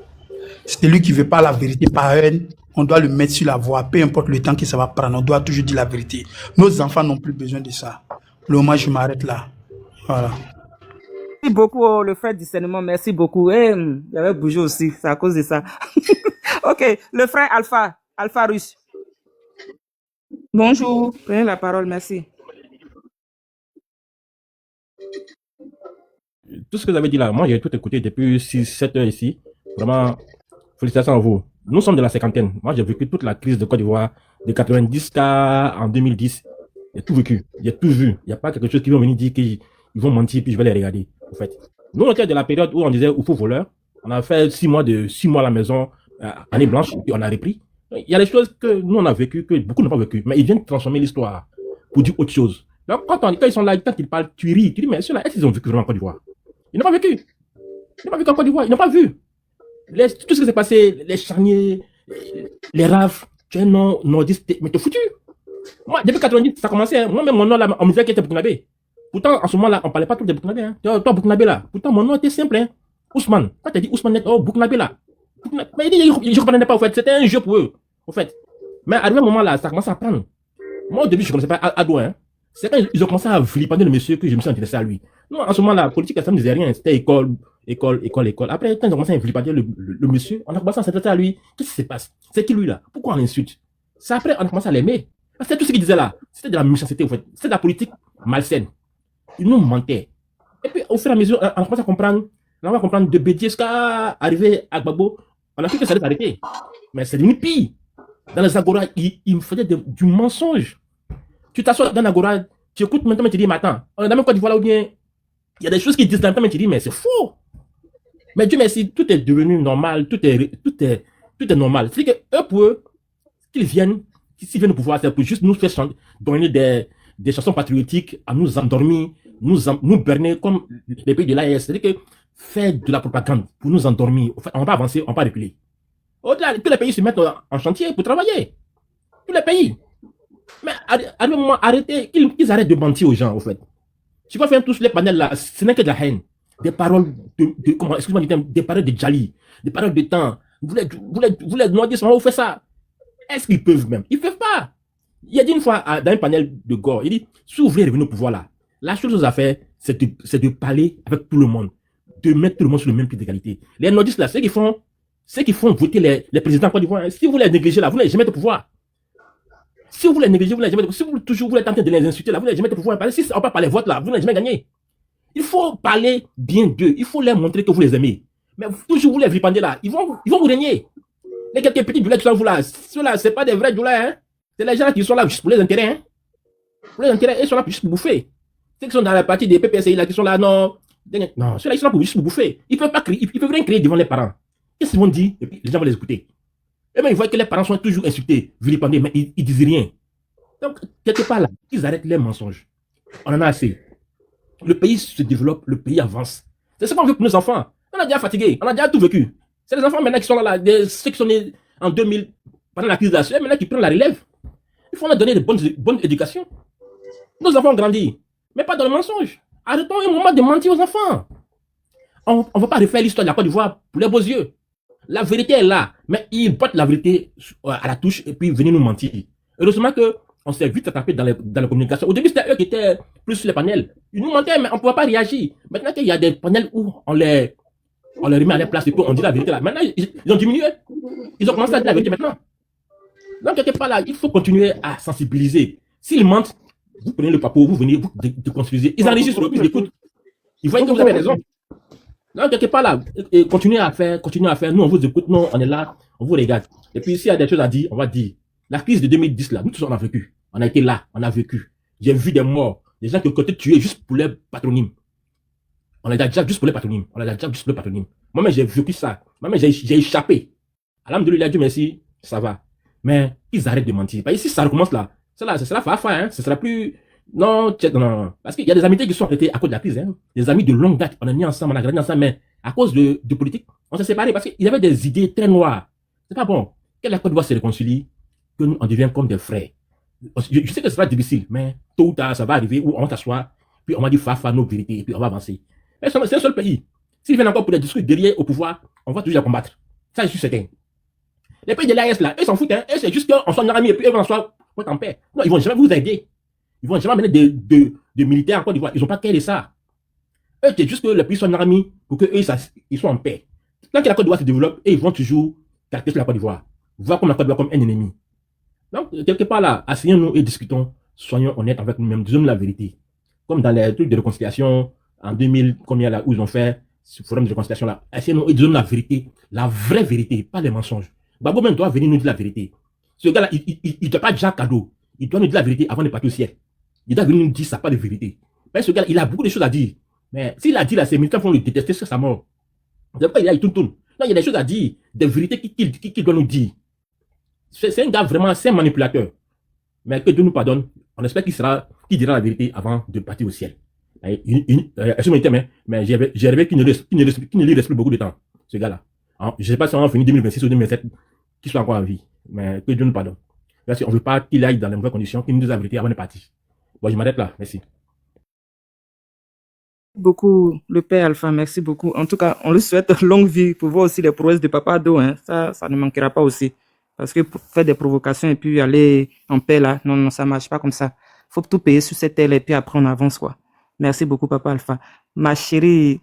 C'est lui qui ne veut pas la vérité par haine, on doit le mettre sur la voie, peu importe le temps que ça va prendre, on doit toujours dire la vérité. Nos enfants n'ont plus besoin de ça. Le moment, je m'arrête là. Voilà. Merci beaucoup, le frère discernement, merci beaucoup. J'avais bougé aussi, c'est à cause de ça. Ok, le frère Alpha Russe. Bonjour, prenez la parole, merci. Tout ce que vous avez dit là, moi j'ai tout écouté depuis 6-7 heures ici. Vraiment, félicitations à vous. Nous sommes de la cinquantaine. Moi j'ai vécu toute la crise de Côte d'Ivoire de 90 en 2010. J'ai tout vécu, j'ai tout vu. Il n'y a pas quelque chose qui vont venir dire qu'ils vont mentir puis je vais les regarder. En fait, nous on était de la période où on disait au faux voleur. On a fait 6 mois à la maison, année blanche, puis on a repris. Il y a des choses que nous on a vécu que beaucoup n'ont pas vécu, mais ils viennent transformer l'histoire pour dire autre chose. Donc quand ils sont là, quand ils parlent, tu ris, tu dis mais ceux-là, est-ce qu'ils ont vécu vraiment en Côte d'Ivoire? Ils n'ont pas vécu. Ils n'ont pas vécu en Côte d'Ivoire, ils n'ont pas vu. Tout ce qui s'est passé, les charniers, les rafles, tu es non nordiste, mais t'es foutu. Moi, depuis 90, ça commençait, hein. Moi-même, mon nom là, on me disait qu'il était burkinabé. Pourtant, en ce moment-là, on ne parlait pas trop de burkinabé. Hein. Toi, burkinabé là. Pourtant, mon nom était simple. Hein. Ousmane. Quand tu as dit Ousmane net, oh, burkinabé là. Mais ils ne comprenaient pas, en fait. C'était un jeu pour eux, en fait. Mais à un moment là, ça commence à prendre. Moi, au début, je ne connaissais pas Ado, hein. C'est quand ils ont commencé à flipper le monsieur que je me suis intéressé à lui. Non, en ce moment-là, la politique, ça ne me disait rien. C'était école. Après, quand ils ont commencé à flipper le monsieur, on a commencé à s'intéresser à lui. Qu'est-ce qui se passe? C'est qui lui là? Pourquoi on l'insulte? C'est après, on a commencé à l'aimer. C'est tout ce qu'il disait là. C'était de la méchanceté, en fait. C'était de la politique malsaine. Ils nous mentaient. Et puis, au fur et à mesure, on a commencé à comprendre. On va comprendre de Bédier jusqu'à arriver à Gbagbo. On a cru que ça allait s'arrêter. Mais c'est devenu pire. Dans les agoras, ils me faisaient du mensonge. Tu t'assois dans l'agora, tu écoutes maintenant, mais tu dis, mais attends, on est dans la même Côte d'Ivoire là où bien, il y a des choses qui disent maintenant, mais tu dis, mais c'est faux. Mais Dieu merci, tout est devenu normal, tout est normal. C'est que eux, pour eux, qu'ils viennent, s'ils viennent au pouvoir, c'est pour juste nous faire donner des chansons patriotiques, à nous endormir, nous berner comme les pays de l'AES. C'est-à-dire que faire de la propagande pour nous endormir. En fait, on va pas avancer, on va pas reculer. Au-delà, tous les pays se mettent en chantier pour travailler. Tous les pays. Mais à un moment, arrêtez, qu'ils arrêtent de mentir aux gens, en fait. Tu vas faire tous les panels là, ce n'est que de la haine. Des paroles comment, excuse-moi, des paroles de Djali, des paroles de temps. Vous les demandez comment vous faites ça. Est-ce qu'ils peuvent même? Ils peuvent pas. Il a dit une fois dans un panel de Gore, il dit, si vous voulez revenir au pouvoir là, la chose à faire, c'est de parler avec tout le monde, de mettre tout le monde sur le même pied d'égalité. Les nordistes là, ceux qui font voter les présidents en Côte d'Ivoire, si vous les négligez là, vous n'allez jamais au pouvoir. Si vous les négligez, vous n'allez jamais. Si vous êtes en train de les insulter là, vous n'allez jamais pouvoir parler. Si on peut parler vote là, vous n'allez jamais gagner. Il faut parler bien d'eux. Il faut leur montrer que vous les aimez. Mais toujours vous les vilipender là, ils vont vous régner. Les quelques petits doulets qui sont vous là, ceux-là, c'est pas des vrais doulets, hein. C'est les gens qui sont là juste pour les intérêts, hein. Pour les intérêts, ils sont là juste pour bouffer. Ceux qui sont dans la partie des PPCI là, qui sont là, non. Non, ceux-là, ils sont là juste pour bouffer. Ils peuvent pas crier, ils peuvent rien crier devant les parents. Qu'est-ce qu'ils vont dire? Et puis les gens vont les écouter. Et même ils voient que les parents sont toujours insultés, vilipendés, mais ils disent rien. Donc, quelque part là, ils arrêtent les mensonges. On en a assez. Le pays se développe, le pays avance. C'est ce qu'on veut pour nos enfants. On a déjà fatigué, on a déjà tout vécu. C'est les enfants maintenant qui sont là, ceux qui sont nés en 2000, pendant la crise de la sueur, maintenant qui prennent la relève. Il faut leur donner de bonnes éducations. Nos enfants ont grandi, mais pas dans le mensonge. Arrêtons un moment de mentir aux enfants. On ne va pas refaire l'histoire de la Côte d'Ivoire pour les beaux yeux. La vérité est là, mais ils bottent la vérité à la touche et puis venir nous mentir. Heureusement qu'on s'est vite attrapé dans les communications. Au début, c'était eux qui étaient plus sur les panels. Ils nous mentaient, mais on ne pouvait pas réagir. Maintenant qu'il y a des panels où on les remet à leur place et puis on dit la vérité là. Maintenant, ils ont diminué. Ils ont commencé à dire la vérité maintenant. Donc, quelque part là, il faut continuer à sensibiliser. S'ils mentent, vous prenez le papier, vous venez, vous déconstruisez. Ils enregistrent sur le plus d'écoute. Ils voient que vous avez raison. Donc, quelque part là, continuez à faire. Nous, on vous écoute, nous, on est là, on vous regarde. Et puis, s'il y a des choses à dire, on va dire. La crise de 2010 là, nous tous on a vécu. On a été là, on a vécu. J'ai vu des morts, des gens qui ont été tués juste pour leur patronyme. On les a déjà juste pour les patronymes. Moi-même, j'ai vécu ça. Moi-même, j'ai échappé. Alhamdoulilah, Dieu merci, ça va. Mais ils arrêtent de mentir. Parce que si ça recommence là, ce sera fa, hein. Ce sera plus. Non. Parce qu'il y a des amitiés qui sont arrêtées à cause de la crise. Hein. Des amis de longue date. On est mis ensemble, on a grandi ensemble, mais à cause de politique, on s'est séparés parce qu'il y avait des idées très noires. C'est pas bon. Que la Côte d'Ivoire se réconcilie, que nous, on devient comme des frères. Je sais que ce sera difficile, mais tôt ou tard, ça va arriver où on va s'asseoir, puis on va dire fa nos vérités, et puis on va avancer. Mais c'est un seul pays. S'ils viennent encore pour des discours derrière au pouvoir, on va toujours les combattre. Ça, je suis certain. Les pays de l'AS là, eux s'en foutent, hein. Eux, c'est juste qu'on soit en armée et puis eux vont s'asseoir pour être en paix. Non, ils vont jamais vous aider. Ils vont jamais amener de militaires en Côte d'Ivoire. Ils n'ont pas qu'à de ça. Eux, c'est juste que les pays soient en armée pour qu'eux, ils soient en paix. Tant que la Côte d'Ivoire se développe, ils vont toujours caractériser la Côte d'Ivoire. Voir comme la Côte d'Ivoire comme un ennemi. Donc, quelque part là, asseyons-nous et discutons. Soyons honnêtes avec nous-mêmes. Disons-nous la vérité. Comme dans les trucs de réconciliation, en 2000, combien là, où ils ont fait ce forum de réconciliation là. Asseyons-nous et disons-nous la vérité. La vraie vérité, pas les mensonges. Babo même doit venir nous dire la vérité. Ce gars-là, il ne doit pas déjà cadeau. Il doit nous dire la vérité avant de partir au ciel. Il doit venir nous dire ça, pas de vérité. Mais ce gars-là, il a beaucoup de choses à dire. Mais s'il a dit là, ses militants vont le détester sur sa mort. C'est pourquoi il tourne. Non, il y a des choses à dire, des vérités qu'il doit nous dire. C'est un gars vraiment, c'est un manipulateur. Mais que Dieu nous pardonne, on espère qu'il dira la vérité avant de partir au ciel. Mais j'ai rêvé qu'il ne lui reste plus beaucoup de temps, ce gars-là. Je ne sais pas si on va finir 2026 ou 2027, qu'il soit encore en vie. Mais que Dieu nous pardonne. Merci. On ne veut pas qu'il aille dans les mauvaises conditions, qu'il nous dise la vérité avant de partir. Bon, je m'arrête là. Merci. Beaucoup, le père Alpha, merci beaucoup. En tout cas, on lui souhaite longue vie pour voir aussi les prouesses de Papa Ado. Hein. Ça ne manquera pas aussi. Parce que pour faire des provocations et puis aller en paix là, non, ça marche pas comme ça. Faut tout payer sur cette aile et puis après on avance quoi. Merci beaucoup, Papa Alpha. Ma chérie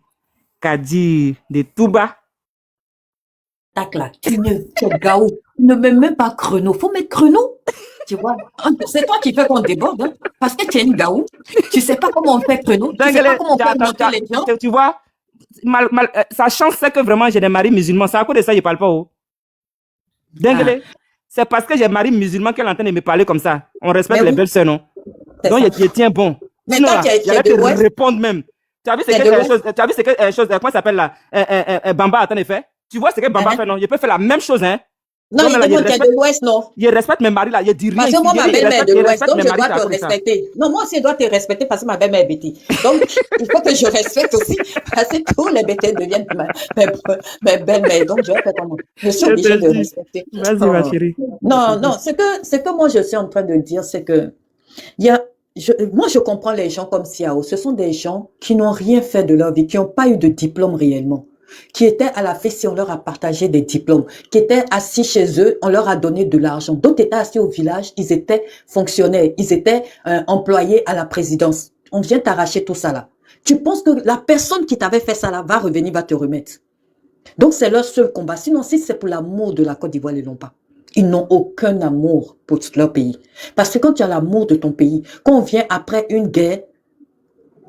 Kadi de Touba. Tac là, tu es gaou. Tu ne mets même pas chrono. Faut mettre chrono. Tu vois, c'est toi qui fais qu'on déborde. Hein? Parce que tu es une gaou. Tu sais pas comment on fait chrono. Tu sais pas comment on fait monter les gens. Tu vois, sa chance c'est que vraiment j'ai des maris musulmans. C'est à cause de ça je parle pas. Oh. Dingue. C'est parce que j'ai un mari musulman qu'elle est en train de me parler comme ça. On respecte les belles sœurs, non? Donc je tiens bon. Mais toi, tu es de l'Ouest. Répondre même. Tu as vu ce que chose, comment ça s'appelle là? Bamba a en effet. Tu vois ce que Bamba fait, non? Je peux faire la même chose, hein? Non, il demande tu es de l'Ouest, non? Je respecte mes maris là, je dis rien. Parce que moi, ma belle-mère est de l'Ouest, donc je dois te respecter. Non, moi aussi, je dois te respecter parce que ma belle-mère est bêtise. Donc, il faut que je respecte aussi parce que tous les bêtises deviennent mes belles-mères. Donc, je vais faire comment? Je suis obligée de respecter. Vas-y, ma chérie. Non, ce que moi, je suis en train de dire, c'est que moi, je comprends les gens comme Siao. Ce sont des gens qui n'ont rien fait de leur vie, qui n'ont pas eu de diplôme réellement, qui étaient à la fête, on leur a partagé des diplômes, qui étaient assis chez eux, on leur a donné de l'argent. D'autres étaient assis au village, ils étaient fonctionnaires, ils étaient employés à la présidence. On vient t'arracher tout ça là. Tu penses que la personne qui t'avait fait ça là va revenir, va te remettre. Donc, c'est leur seul combat. Sinon, si c'est pour l'amour de la Côte d'Ivoire, ils l'ont pas. Ils n'ont aucun amour pour leur pays. Parce que quand tu as l'amour de ton pays, quand on vient après une guerre,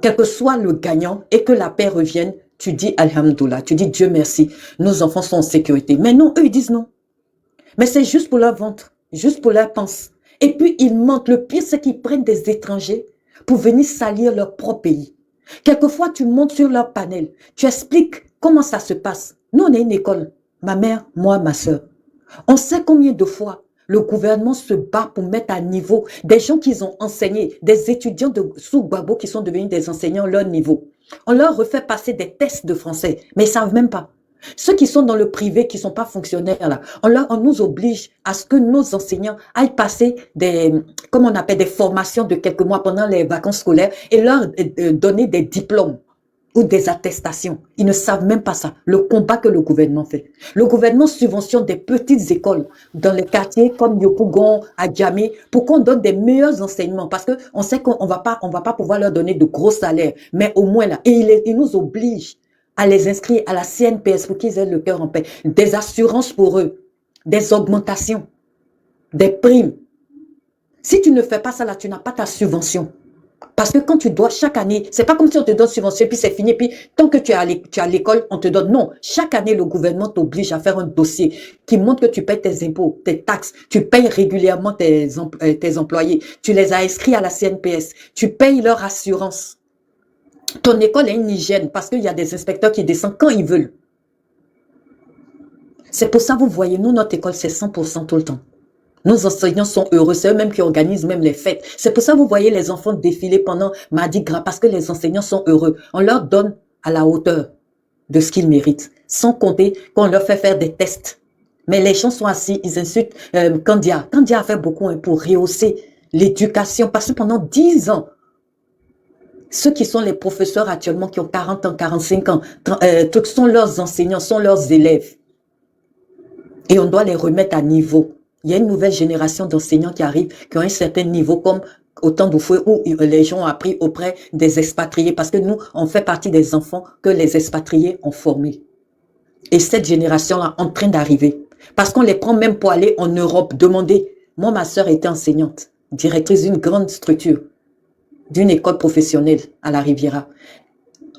quel que soit le gagnant et que la paix revienne, tu dis Alhamdoulilah, tu dis Dieu merci, nos enfants sont en sécurité. Mais non, eux ils disent non. Mais c'est juste pour leur ventre, juste pour leur panse. Et puis ils mentent. Le pire, c'est qu'ils prennent des étrangers pour venir salir leur propre pays. Quelquefois, tu montes sur leur panel, tu expliques comment ça se passe. Nous, on est une école, ma mère, moi, ma soeur. On sait combien de fois le gouvernement se bat pour mettre à niveau des gens qu'ils ont enseignés, des étudiants de sous Gbagbo qui sont devenus des enseignants à leur niveau. On leur refait passer des tests de français, mais ils ne savent même pas. Ceux qui sont dans le privé, qui ne sont pas fonctionnaires, là, on nous oblige à ce que nos enseignants aillent passer comment on appelle, des formations de quelques mois pendant les vacances scolaires et leur donner des diplômes ou des attestations. Ils ne savent même pas ça, le combat que le gouvernement fait. Le gouvernement subventionne des petites écoles dans les quartiers comme Yopougon, à Djamé, pour qu'on donne des meilleurs enseignements, parce qu'on sait qu'on va pas pouvoir leur donner de gros salaires, mais au moins là, et il nous oblige à les inscrire à la CNPS pour qu'ils aient le cœur en paix, des assurances pour eux, des augmentations, des primes. Si tu ne fais pas ça là, tu n'as pas ta subvention. Parce que quand tu dois chaque année, c'est pas comme si on te donne subvention puis c'est fini, puis tant que tu es à l'école, on te donne. Non, chaque année, le gouvernement t'oblige à faire un dossier qui montre que tu payes tes impôts, tes taxes, tu payes régulièrement tes employés, tu les as inscrits à la CNPS, tu payes leur assurance. Ton école est une hygiène parce qu'il y a des inspecteurs qui descendent quand ils veulent. C'est pour ça, vous voyez, nous, notre école, c'est 100% tout le temps. Nos enseignants sont heureux, c'est eux-mêmes qui organisent même les fêtes. C'est pour ça que vous voyez les enfants défiler pendant Mardi Gras, parce que les enseignants sont heureux. On leur donne à la hauteur de ce qu'ils méritent, sans compter qu'on leur fait faire des tests. Mais les gens sont assis, ils insultent Kandia. Kandia a fait beaucoup pour rehausser l'éducation, parce que pendant 10 ans, ceux qui sont les professeurs actuellement, qui ont 40 ans, 45 ans, sont leurs enseignants, sont leurs élèves. Et on doit les remettre à niveau. Il y a une nouvelle génération d'enseignants qui arrivent, qui ont un certain niveau, comme au temps d'Oufoué, où les gens ont appris auprès des expatriés, parce que nous, on fait partie des enfants que les expatriés ont formés. Et cette génération-là, en train d'arriver, parce qu'on les prend même pour aller en Europe, demander. Moi, ma sœur était enseignante, directrice d'une grande structure, d'une école professionnelle à la Riviera.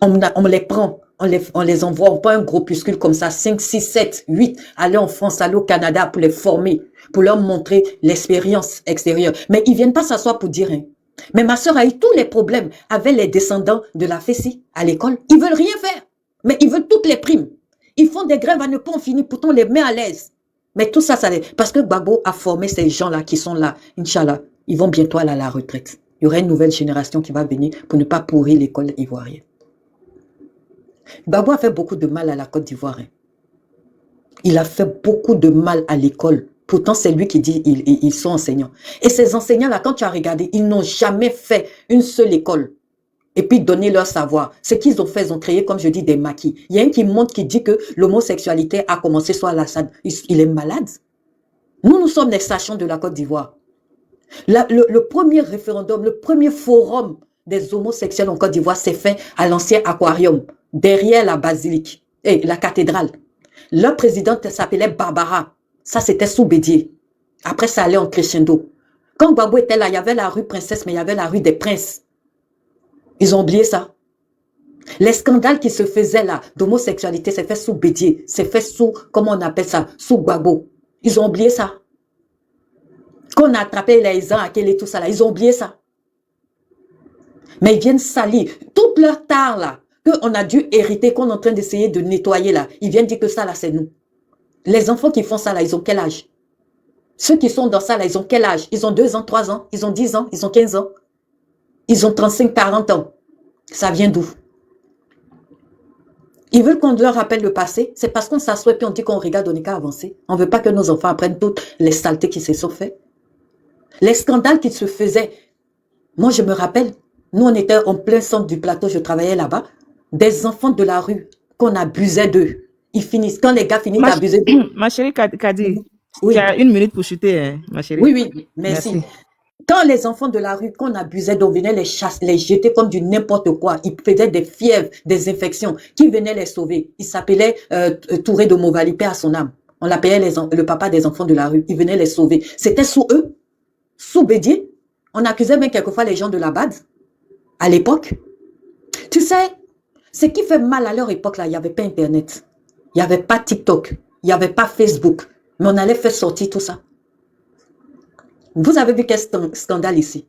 On les prend, on les envoie, on prend un groupuscule comme ça, 5, 6, 7, 8, aller en France, aller au Canada pour les former, pour leur montrer l'expérience extérieure. Mais ils viennent pas s'asseoir pour dire rien. Mais ma sœur a eu tous les problèmes avec les descendants de la FESI à l'école. Ils veulent rien faire, mais ils veulent toutes les primes. Ils font des grèves à ne pas en finir, pourtant on les met à l'aise. Mais tout ça, parce que Gbagbo a formé ces gens-là qui sont là, Inch'Allah, ils vont bientôt aller à la retraite. Il y aura une nouvelle génération qui va venir pour ne pas pourrir l'école ivoirienne. Gbagbo a fait beaucoup de mal à la Côte d'Ivoire. Il a fait beaucoup de mal à l'école. Pourtant, c'est lui qui dit ils sont enseignants. Et ces enseignants-là, quand tu as regardé, ils n'ont jamais fait une seule école. Et puis donner leur savoir. Ce qu'ils ont fait, ils ont créé, comme je dis, des maquis. Il y a un qui montre, qui dit que l'homosexualité a commencé sur Alassane. Il est malade. Nous sommes les sachants de la Côte d'Ivoire. Le premier référendum, le premier forum des homosexuels en Côte d'Ivoire s'est fait à l'ancien aquarium, derrière la basilique et la cathédrale. Leur présidente s'appelait Barbara. Ça, c'était sous Bédier. Après, ça allait en crescendo. Quand Gbagbo était là, il y avait la rue Princesse, mais il y avait la rue des Princes. Ils ont oublié ça. Les scandales qui se faisaient là, d'homosexualité, c'est fait sous Bédier. C'est fait sous, comment on appelle ça, sous Gbagbo. Ils ont oublié ça. Qu'on a attrapé les gens à quel et tout ça là, ils ont oublié ça. Mais ils viennent salir. Toute leur tare là, qu'on a dû hériter, qu'on est en train d'essayer de nettoyer là, ils viennent dire que ça là, c'est nous. Les enfants qui font ça là, ils ont quel âge? Ceux qui sont dans ça là, ils ont quel âge? Ils ont 2 ans, 3 ans, ils ont 10 ans, ils ont 15 ans. Ils ont 35, 40 ans. Ça vient d'où? Ils veulent qu'on leur rappelle le passé. C'est parce qu'on s'assoit et puis on dit qu'on regarde, on n'est qu'à avancer. On ne veut pas que nos enfants apprennent toutes les saletés qui se sont faites. Les scandales qui se faisaient. Moi, je me rappelle, nous, on était en plein centre du plateau, je travaillais là-bas. Des enfants de la rue, qu'on abusait d'eux. Ils finissent, quand les gars finissent d'abuser d'eux. Ma chérie Kadi, Oui. tu as 1 minute pour chuter, hein, ma chérie. Oui, merci. Quand les enfants de la rue, qu'on abusait, on venait les chasser, les jeter comme du n'importe quoi. Ils faisaient des fièvres, des infections. Qui venait les sauver? Il s'appelait Touré de Movali, paix à son âme. On l'appelait le papa des enfants de la rue. Il venait les sauver. C'était sous eux, sous Bédier. On accusait même quelquefois les gens de la BAD, à l'époque. Tu sais, ce qui fait mal à leur époque, là, il n'y avait pas Internet. Il n'y avait pas TikTok. Il n'y avait pas Facebook. Mais on allait faire sortir tout ça. Vous avez vu quel scandale ici?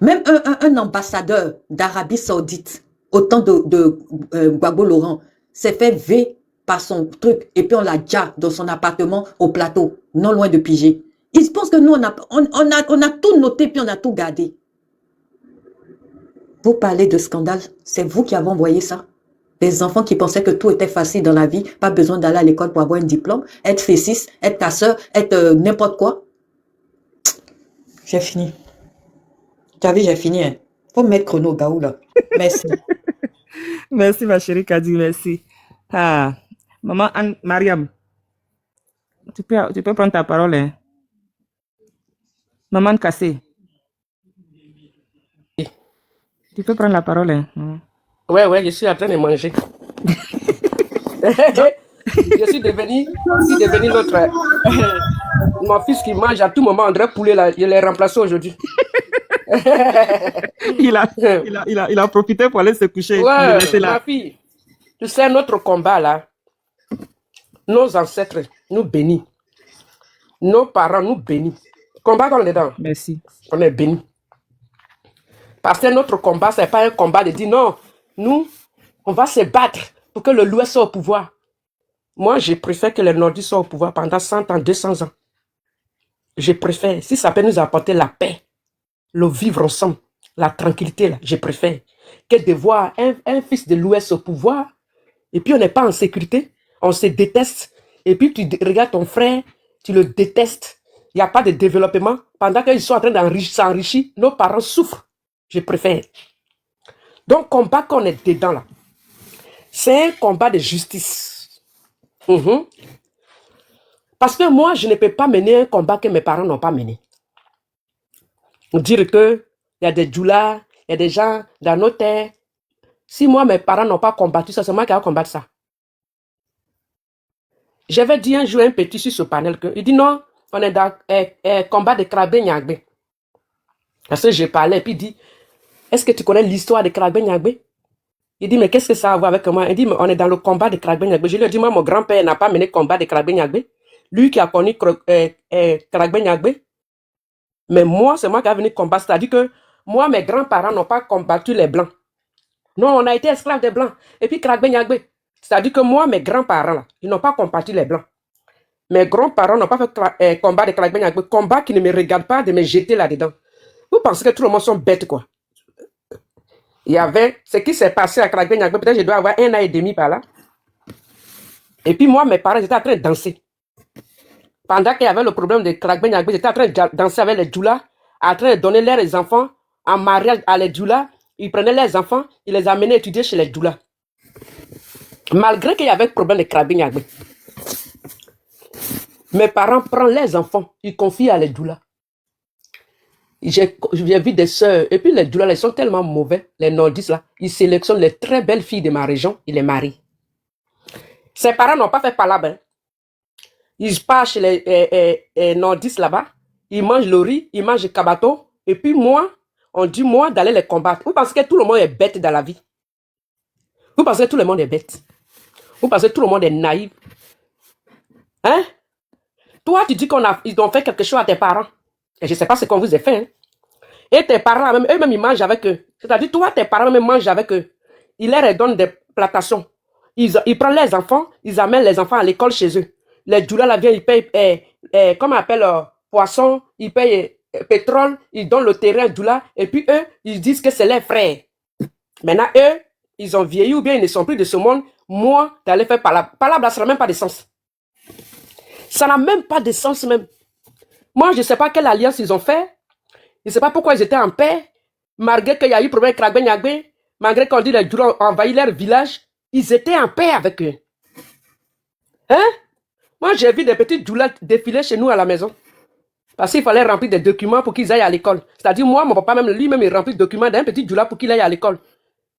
Même un ambassadeur d'Arabie Saoudite, au temps de Gbagbo Laurent, s'est fait V par son truc et puis on l'a déjà dans son appartement au plateau, non loin de Pigé. Ils pensent que nous, on a tout noté puis on a tout gardé. Vous parlez de scandale, c'est vous qui avez envoyé ça. Des enfants qui pensaient que tout était facile dans la vie, pas besoin d'aller à l'école pour avoir un diplôme, être fessiste, être casseur, être n'importe quoi. J'ai fini. Tu as vu, j'ai fini. Hein. Faut mettre chrono au gaou là. Merci. Merci, ma chérie Kadi, merci. Ah, maman Anne, Mariam, tu peux prendre ta parole. Hein. Maman Kassé, tu peux prendre la parole. Hein. Ouais, je suis en train de manger. Je suis devenu l'autre. Mon fils qui mange à tout moment, André Poulet, là, je l'ai remplacé aujourd'hui. il a profité pour aller se coucher. Ouais, laisser là. ma fille, tu sais, notre combat là, nos ancêtres nous bénissent. Nos parents nous bénissent. Combat qu'on est dedans, Merci. on est bénis. Parce que notre combat, c'est pas un combat de dire non, nous, on va se battre pour que le l'Ouest soit au pouvoir. Moi, je préfère que les Nordistes soient au pouvoir pendant 100 ans, 200 ans. Je préfère, si ça peut nous apporter la paix, le vivre ensemble, la tranquillité, là, je préfère que de voir un fils de l'Ouest au pouvoir, et puis on n'est pas en sécurité, on se déteste, et puis tu regardes ton frère, tu le détestes, il n'y a pas de développement, pendant qu'ils sont en train de s'enrichir, nos parents souffrent. Je préfère. Donc, combat qu'on est dedans là, c'est un combat de justice. Parce que moi, je ne peux pas mener un combat que mes parents n'ont pas mené. Dire que il y a des djoulas, il y a des gens dans nos terres. Si moi, mes parents n'ont pas combattu ça, c'est moi qui vais combattre ça. J'avais dit un jour à un petit sur ce panel que, il dit non, on est dans combat de Krabbe Nyagbe. Parce que je parlais, puis il dit, est-ce que tu connais l'histoire de Krabbe Nyagbe? Il dit, mais qu'est-ce que ça a à voir avec moi? Il dit, mais on est dans le combat de Krabbe Nyagbe. Je lui ai dit, moi, mon grand-père n'a pas mené le combat de Krabbe Nyagbe. Lui qui a connu Krabbe Nyagbe. Mais moi, c'est moi qui ai venu combattre. C'est-à-dire que moi, mes grands-parents n'ont pas combattu les Blancs. Non, on a été esclaves des Blancs. Et puis Krabbe Nyagbe. C'est-à-dire que moi, mes grands-parents, là, ils n'ont pas combattu les Blancs. Mes grands-parents n'ont pas fait combat de Krabbe Nyagbe. Combat qui ne me regarde pas de me jeter là-dedans. Vous pensez que tout le monde sont bêtes, quoi? Il y avait ce qui s'est passé à Krabbe Nyagbe. Peut-être que je dois avoir 1 an et demi par là. Et puis moi, mes parents étaient en train de danser. Pendant qu'il y avait le problème de Krabbe Nyagbe, j'étais en train de danser avec les djoulas, en train de donner leurs enfants en mariage à les djoulas. Ils prenaient les enfants, ils les amenaient étudier chez les djoulas. Malgré qu'il y avait un problème de Krabbe Nyagbe, mes parents prennent les enfants, ils confient à les djoulas. J'ai vu des sœurs, et puis les djoulas, ils sont tellement mauvais, les nordistes là, ils sélectionnent les très belles filles de ma région, ils les marient. Ses parents n'ont pas fait palabre. Hein. Ils partent chez les nordistes là-bas, ils mangent le riz, ils mangent le kabato, et puis moi, on dit moi d'aller les combattre. Vous pensez que tout le monde est bête dans la vie? Vous pensez que tout le monde est bête? Vous pensez que tout le monde est naïf? Hein? Toi, tu dis qu'ils ont fait quelque chose à tes parents. Et je ne sais pas ce qu'on vous a fait. Hein? Et tes parents, eux-mêmes, ils mangent avec eux. C'est-à-dire, toi, tes parents même mangent avec eux. Ils leur donnent des plantations. Ils prennent les enfants, ils amènent les enfants à l'école chez eux. Les djoulas, là, viennent, ils payent, comment on appelle, poisson, ils payent pétrole, ils donnent le terrain à djoula, et puis eux, ils disent que c'est leurs frères. Maintenant, eux, ils ont vieilli ou bien ils ne sont plus de ce monde. Moi, d'aller faire palabre. Palabre, ça n'a même pas de sens. Ça n'a même pas de sens même. Moi, je ne sais pas quelle alliance ils ont fait. Je ne sais pas pourquoi ils étaient en paix. Malgré qu'il y a eu problème avec Krabbe Nyagbe, malgré qu'on dit que les djoulas ont envahi leur village, ils étaient en paix avec eux. Hein? Moi, j'ai vu des petits djoulas défiler chez nous à la maison. Parce qu'il fallait remplir des documents pour qu'ils aillent à l'école. C'est-à-dire, moi, mon papa, même lui-même, il remplit des documents d'un petit djoula pour qu'il aille à l'école.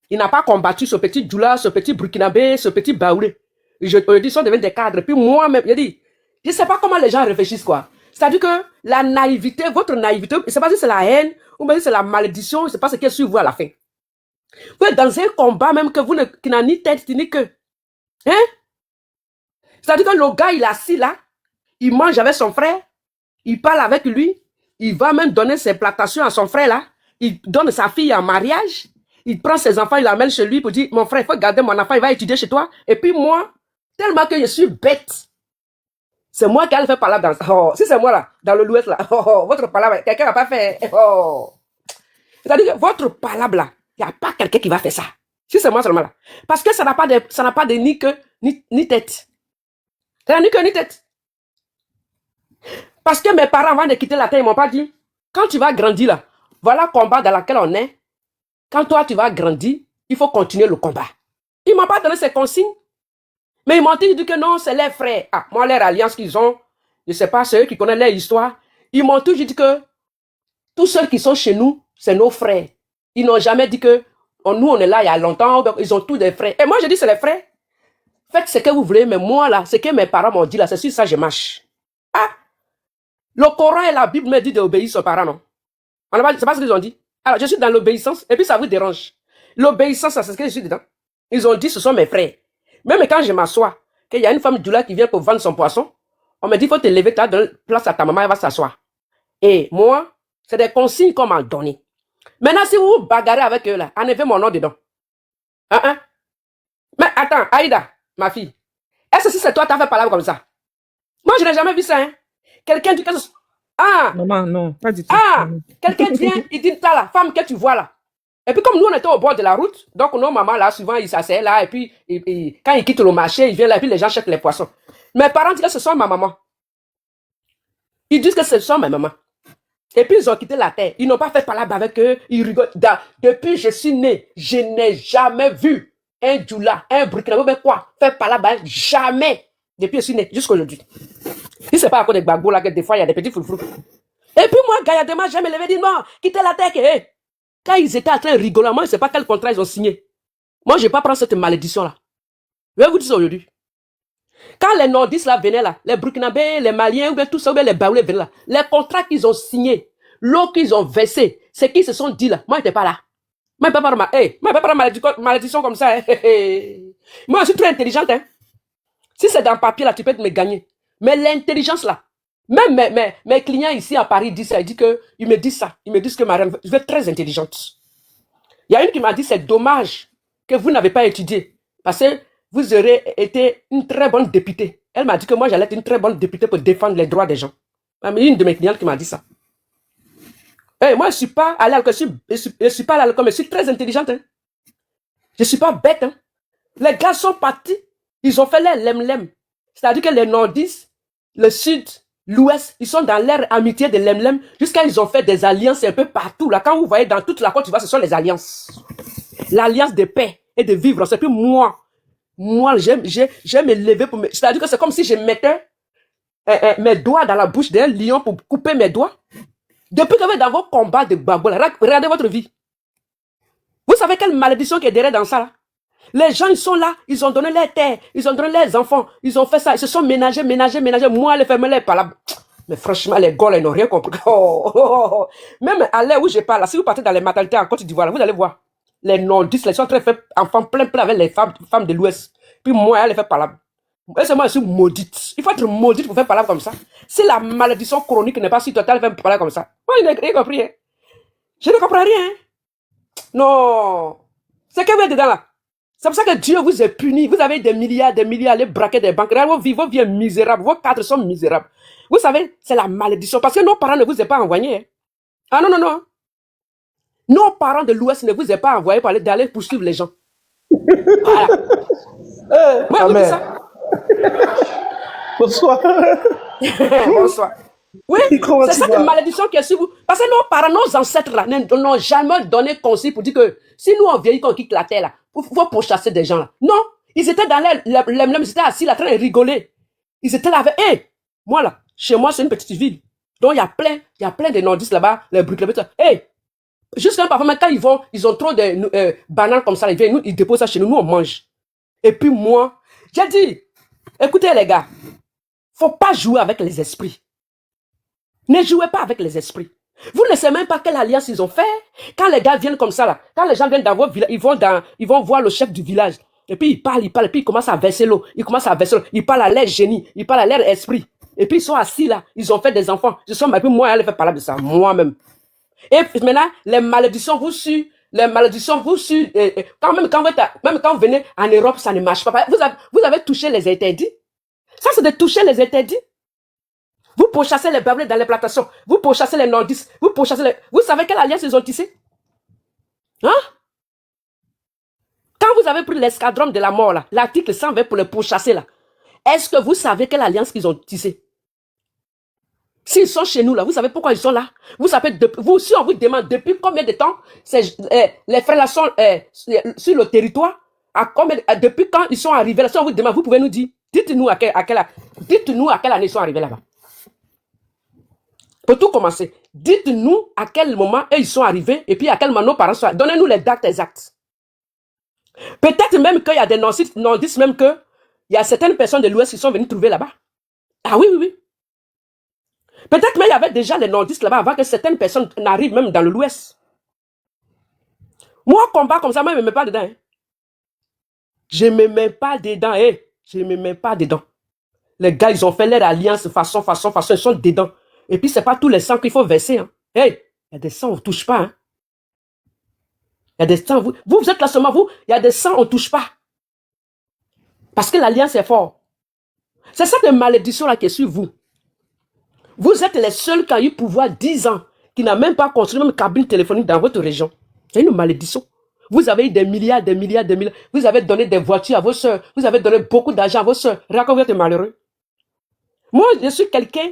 Il n'a pas combattu ce petit djoula, ce petit burkinabé, ce petit baoulé. Je dis, ils sont devenus des cadres. Puis moi-même, je dis, je ne sais pas comment les gens réfléchissent, quoi. C'est-à-dire que la naïveté, votre naïveté, je ne sais pas si c'est la haine, ou même si c'est la malédiction, je ne sais pas ce qui est sur vous à la fin. Vous êtes dans un combat même que vous qui n'a ni tête ni queue. Hein? C'est-à-dire que le gars, il est assis là, il mange avec son frère, il parle avec lui, il va même donner ses plantations à son frère là, il donne sa fille en mariage, il prend ses enfants, il l'amène chez lui pour dire, mon frère, il faut garder mon enfant, il va étudier chez toi. Et puis moi, tellement que je suis bête, c'est moi qui ai fait palabre dans ça. Oh, si c'est moi là, dans l'Ouest là, votre palabre, quelqu'un n'a pas fait. Oh. C'est-à-dire que votre palabre là, Il n'y a pas quelqu'un qui va faire ça. Si c'est moi seulement là. Parce que ça n'a pas de ni queue, ni tête. Ça n'a ni queue, ni tête. Parce que mes parents, avant de quitter la terre, ils m'ont pas dit, quand tu vas grandir là, voilà le combat dans lequel on est. Quand toi, tu vas grandir, il faut continuer le combat. Ils m'ont pas donné ces consignes. Mais ils m'ont dit que non, c'est les frères. Ah, moi, leur alliance qu'ils ont, je ne sais pas, c'est eux qui connaissent leur histoire. Ils m'ont toujours dit que tous ceux qui sont chez nous, c'est nos frères. Ils n'ont jamais dit que nous, on est là il y a longtemps, ils ont tous des frères. Et moi, je dis, c'est les frères. Faites ce que vous voulez, mais moi, là, ce que mes parents m'ont dit, là, c'est sur ça, je marche. Ah, le Coran et la Bible me disent d'obéir aux parents, non? C'est pas ce qu'ils ont dit. Alors, je suis dans l'obéissance, et puis ça vous dérange. L'obéissance, c'est ce que je suis dedans. Ils ont dit, ce sont mes frères. Même quand je m'assois, qu'il y a une femme du là qui vient pour vendre son poisson, on me dit, il faut te lever, tu as donné place à ta maman, elle va s'asseoir. Et moi, c'est des consignes qu'on m'a données. Maintenant, si vous vous bagarrez avec eux, là, enlevez mon nom dedans. Hein? Mais attends, Aïda, ma fille, est-ce que si c'est toi, tu as fait parler comme ça? Moi, je n'ai jamais vu ça, hein. Quelqu'un dit que... Ah! Maman, non, pas du tout. Ah! Quelqu'un vient, il dit, t'as la femme que tu vois là. Et puis comme nous, on était au bord de la route, donc nos mamans là, souvent, ils s'asseyent là, et puis quand ils quittent le marché, ils viennent là, et puis les gens cherchent les poissons. Mes parents disent que ce sont ma maman. Ils disent que ce sont ma maman. Et puis ils ont quitté la terre. Ils n'ont pas fait parler avec eux, ils rigolent. Depuis que je suis né, je n'ai jamais vu un Djoula, un Burkinabé, mais quoi, faire parler jamais. Depuis que je suis né, jusqu'à aujourd'hui. Si c'est pas à cause des bagos là, que des fois il y a des petits foufrous. Et puis moi, gaillardement, j'ai me levé et dit non, quittez la terre. Hey. Quand ils étaient en train de rigoler, moi, je ne sais pas quel contrat ils ont signé. Moi, je ne vais pas prendre cette malédiction-là. Je vais vous dire ça aujourd'hui. Quand les nordistes là venaient là, les Burkinabés, les Maliens, ou bien tout ça, ou bien les Baoulés venaient là, les contrats qu'ils ont signés, l'eau qu'ils ont versé, c'est qu'ils se sont dit là, moi, je n'étais pas là. Moi, je ne peux pas prendre malédiction comme ça. Hein. Moi, je suis très intelligente. Hein. Si c'est dans le papier là, tu peux me gagner. Mais l'intelligence là, même mes clients ici à Paris disent ça, ils me disent ça. Ils me disent que madame, je vais être très intelligente. Il y a une qui m'a dit, c'est dommage que vous n'avez pas étudié. Parce que vous aurez été une très bonne députée. Elle m'a dit que moi, j'allais être une très bonne députée pour défendre les droits des gens. Une de mes clientes qui m'a dit ça. Hey, moi, je ne suis pas à l'alcool, je suis pas à l'alcool, mais je suis très intelligente. Hein. Je ne suis pas bête. Hein. Les gars sont partis, ils ont fait les lem-lem. C'est-à-dire que les nordistes, le sud, l'ouest, ils sont dans leur amitié de lem-lem, jusqu'à ils ont fait des alliances un peu partout. Là, quand vous voyez dans toute la Côte d'Ivoire, ce sont les alliances. L'alliance de paix et de vivre. C'est plus moi, j'aime me lever pour me... C'est-à-dire que c'est comme si je mettais mes doigts dans la bouche d'un lion pour couper mes doigts. Depuis que vous êtes dans vos combats de baboula, regardez votre vie. Vous savez quelle malédiction qui est derrière dans ça là? Les gens, ils sont là, ils ont donné les terres, ils ont donné les enfants, ils ont fait ça, ils se sont ménagés. Moi, les femmes, les palabres. Mais franchement, les gars, ils n'ont rien compris. Même à l'heure où je parle, si vous partez dans les maternités en Côte d'Ivoire, vous allez voir. Les nordistes, ils sont très faits enfants plein avec les femmes de l'Ouest. Puis moi, elle les fait palabre. Et c'est moi, je suis maudite. Il faut être maudite pour faire palabre comme ça. Si la malédiction chronique n'est pas sur toi, elle fait parler comme ça. Moi, je n'ai rien compris. Hein. Je ne comprends rien. Hein. Non. C'est que vous êtes dedans là. C'est pour ça que Dieu vous est puni. Vous avez des milliards, les braquets des banques. Vos vies sont misérables. Vos cadres sont misérables. Vous savez, c'est la malédiction. Parce que nos parents ne vous ont pas envoyé. Hein. Ah non. Nos parents de l'Ouest ne vous ont pas envoyé pour aller poursuivre les gens. Voilà. Moi, vous dites ça. Bonsoir. Bonsoir. Oui, c'est cette malédiction qui est sur vous. Parce que nos parents, nos ancêtres là, n'ont jamais donné conseil pour dire que si nous on vieillit, qu'on quitte la terre là, il faut pourchasser des gens là. Non, ils étaient dans ils étaient assis là, en train de rigoler. Ils étaient là avec, moi là, chez moi c'est une petite ville. Donc il y a plein de nordistes là-bas, les Burkinabés. Jusqu'à parfois, quand ils ont trop de bananes comme ça, ils déposent ça chez nous, on mange. Et puis moi, j'ai dit, écoutez les gars, faut pas jouer avec les esprits. Ne jouez pas avec les esprits. Vous ne savez même pas quelle alliance ils ont fait. Quand les gars viennent comme ça, là, quand les gens viennent dans votre village, ils vont voir le chef du village. Et puis ils parlent, et puis ils commencent à verser l'eau. Ils parlent à leur génie, ils parlent à leur esprit. Et puis ils sont assis là, ils ont fait des enfants. Et puis moi, elle fait parler de ça, moi-même. Et maintenant, les malédictions vous suivent. Quand vous venez en Europe, ça ne marche pas. Vous avez touché les interdits. Ça, c'est de toucher les interdits. Vous pourchassez les Baoulés dans les plantations. Vous pourchassez les nordistes. Vous savez quelle alliance ils ont tissé? Hein? vous avez pris l'escadron de la mort, là, l'article 120 pour les pourchasser, là, est-ce que vous savez quelle alliance qu'ils ont tissée? S'ils sont chez nous, là, vous savez pourquoi ils sont là? Vous savez, si on vous demande depuis combien de temps les frères là sont sur le territoire, depuis quand ils sont arrivés là, si on vous demande, vous pouvez nous dire, dites-nous à quelle année ils sont arrivés là-bas. Pour tout commencer, dites-nous à quel moment eux, ils sont arrivés et puis à quel moment nos parents sont arrivés. Donnez-nous les dates exactes. Peut-être même qu'il y a des non-disent même qu'il y a certaines personnes de l'Ouest qui sont venues trouver là-bas. Ah oui, oui, oui. Peut-être même il y avait déjà les non-disent là-bas avant que certaines personnes n'arrivent même dans l'Ouest. Moi, combat comme ça, moi, je ne me mets pas dedans. Hein. Je ne me mets pas dedans. Hein. Je ne me mets pas dedans. Les gars, ils ont fait leur alliance façon, ils sont dedans. Et puis, ce n'est pas tous les sangs qu'il faut verser. Hein. Hey, il y a des sangs, on ne touche pas. Hein. Il y a des sangs, vous êtes là seulement, vous, il y a des sangs, on ne touche pas. Parce que l'alliance est forte. C'est ça de malédiction là qui est sur vous. Vous êtes les seuls qui ont eu pouvoir 10 ans, qui n'ont même pas construit même cabine téléphonique dans votre région. C'est une malédiction. Vous avez eu des milliards. Vous avez donné des voitures à vos soeurs. Vous avez donné beaucoup d'argent à vos soeurs. Regarde vous êtes malheureux. Moi, je suis quelqu'un,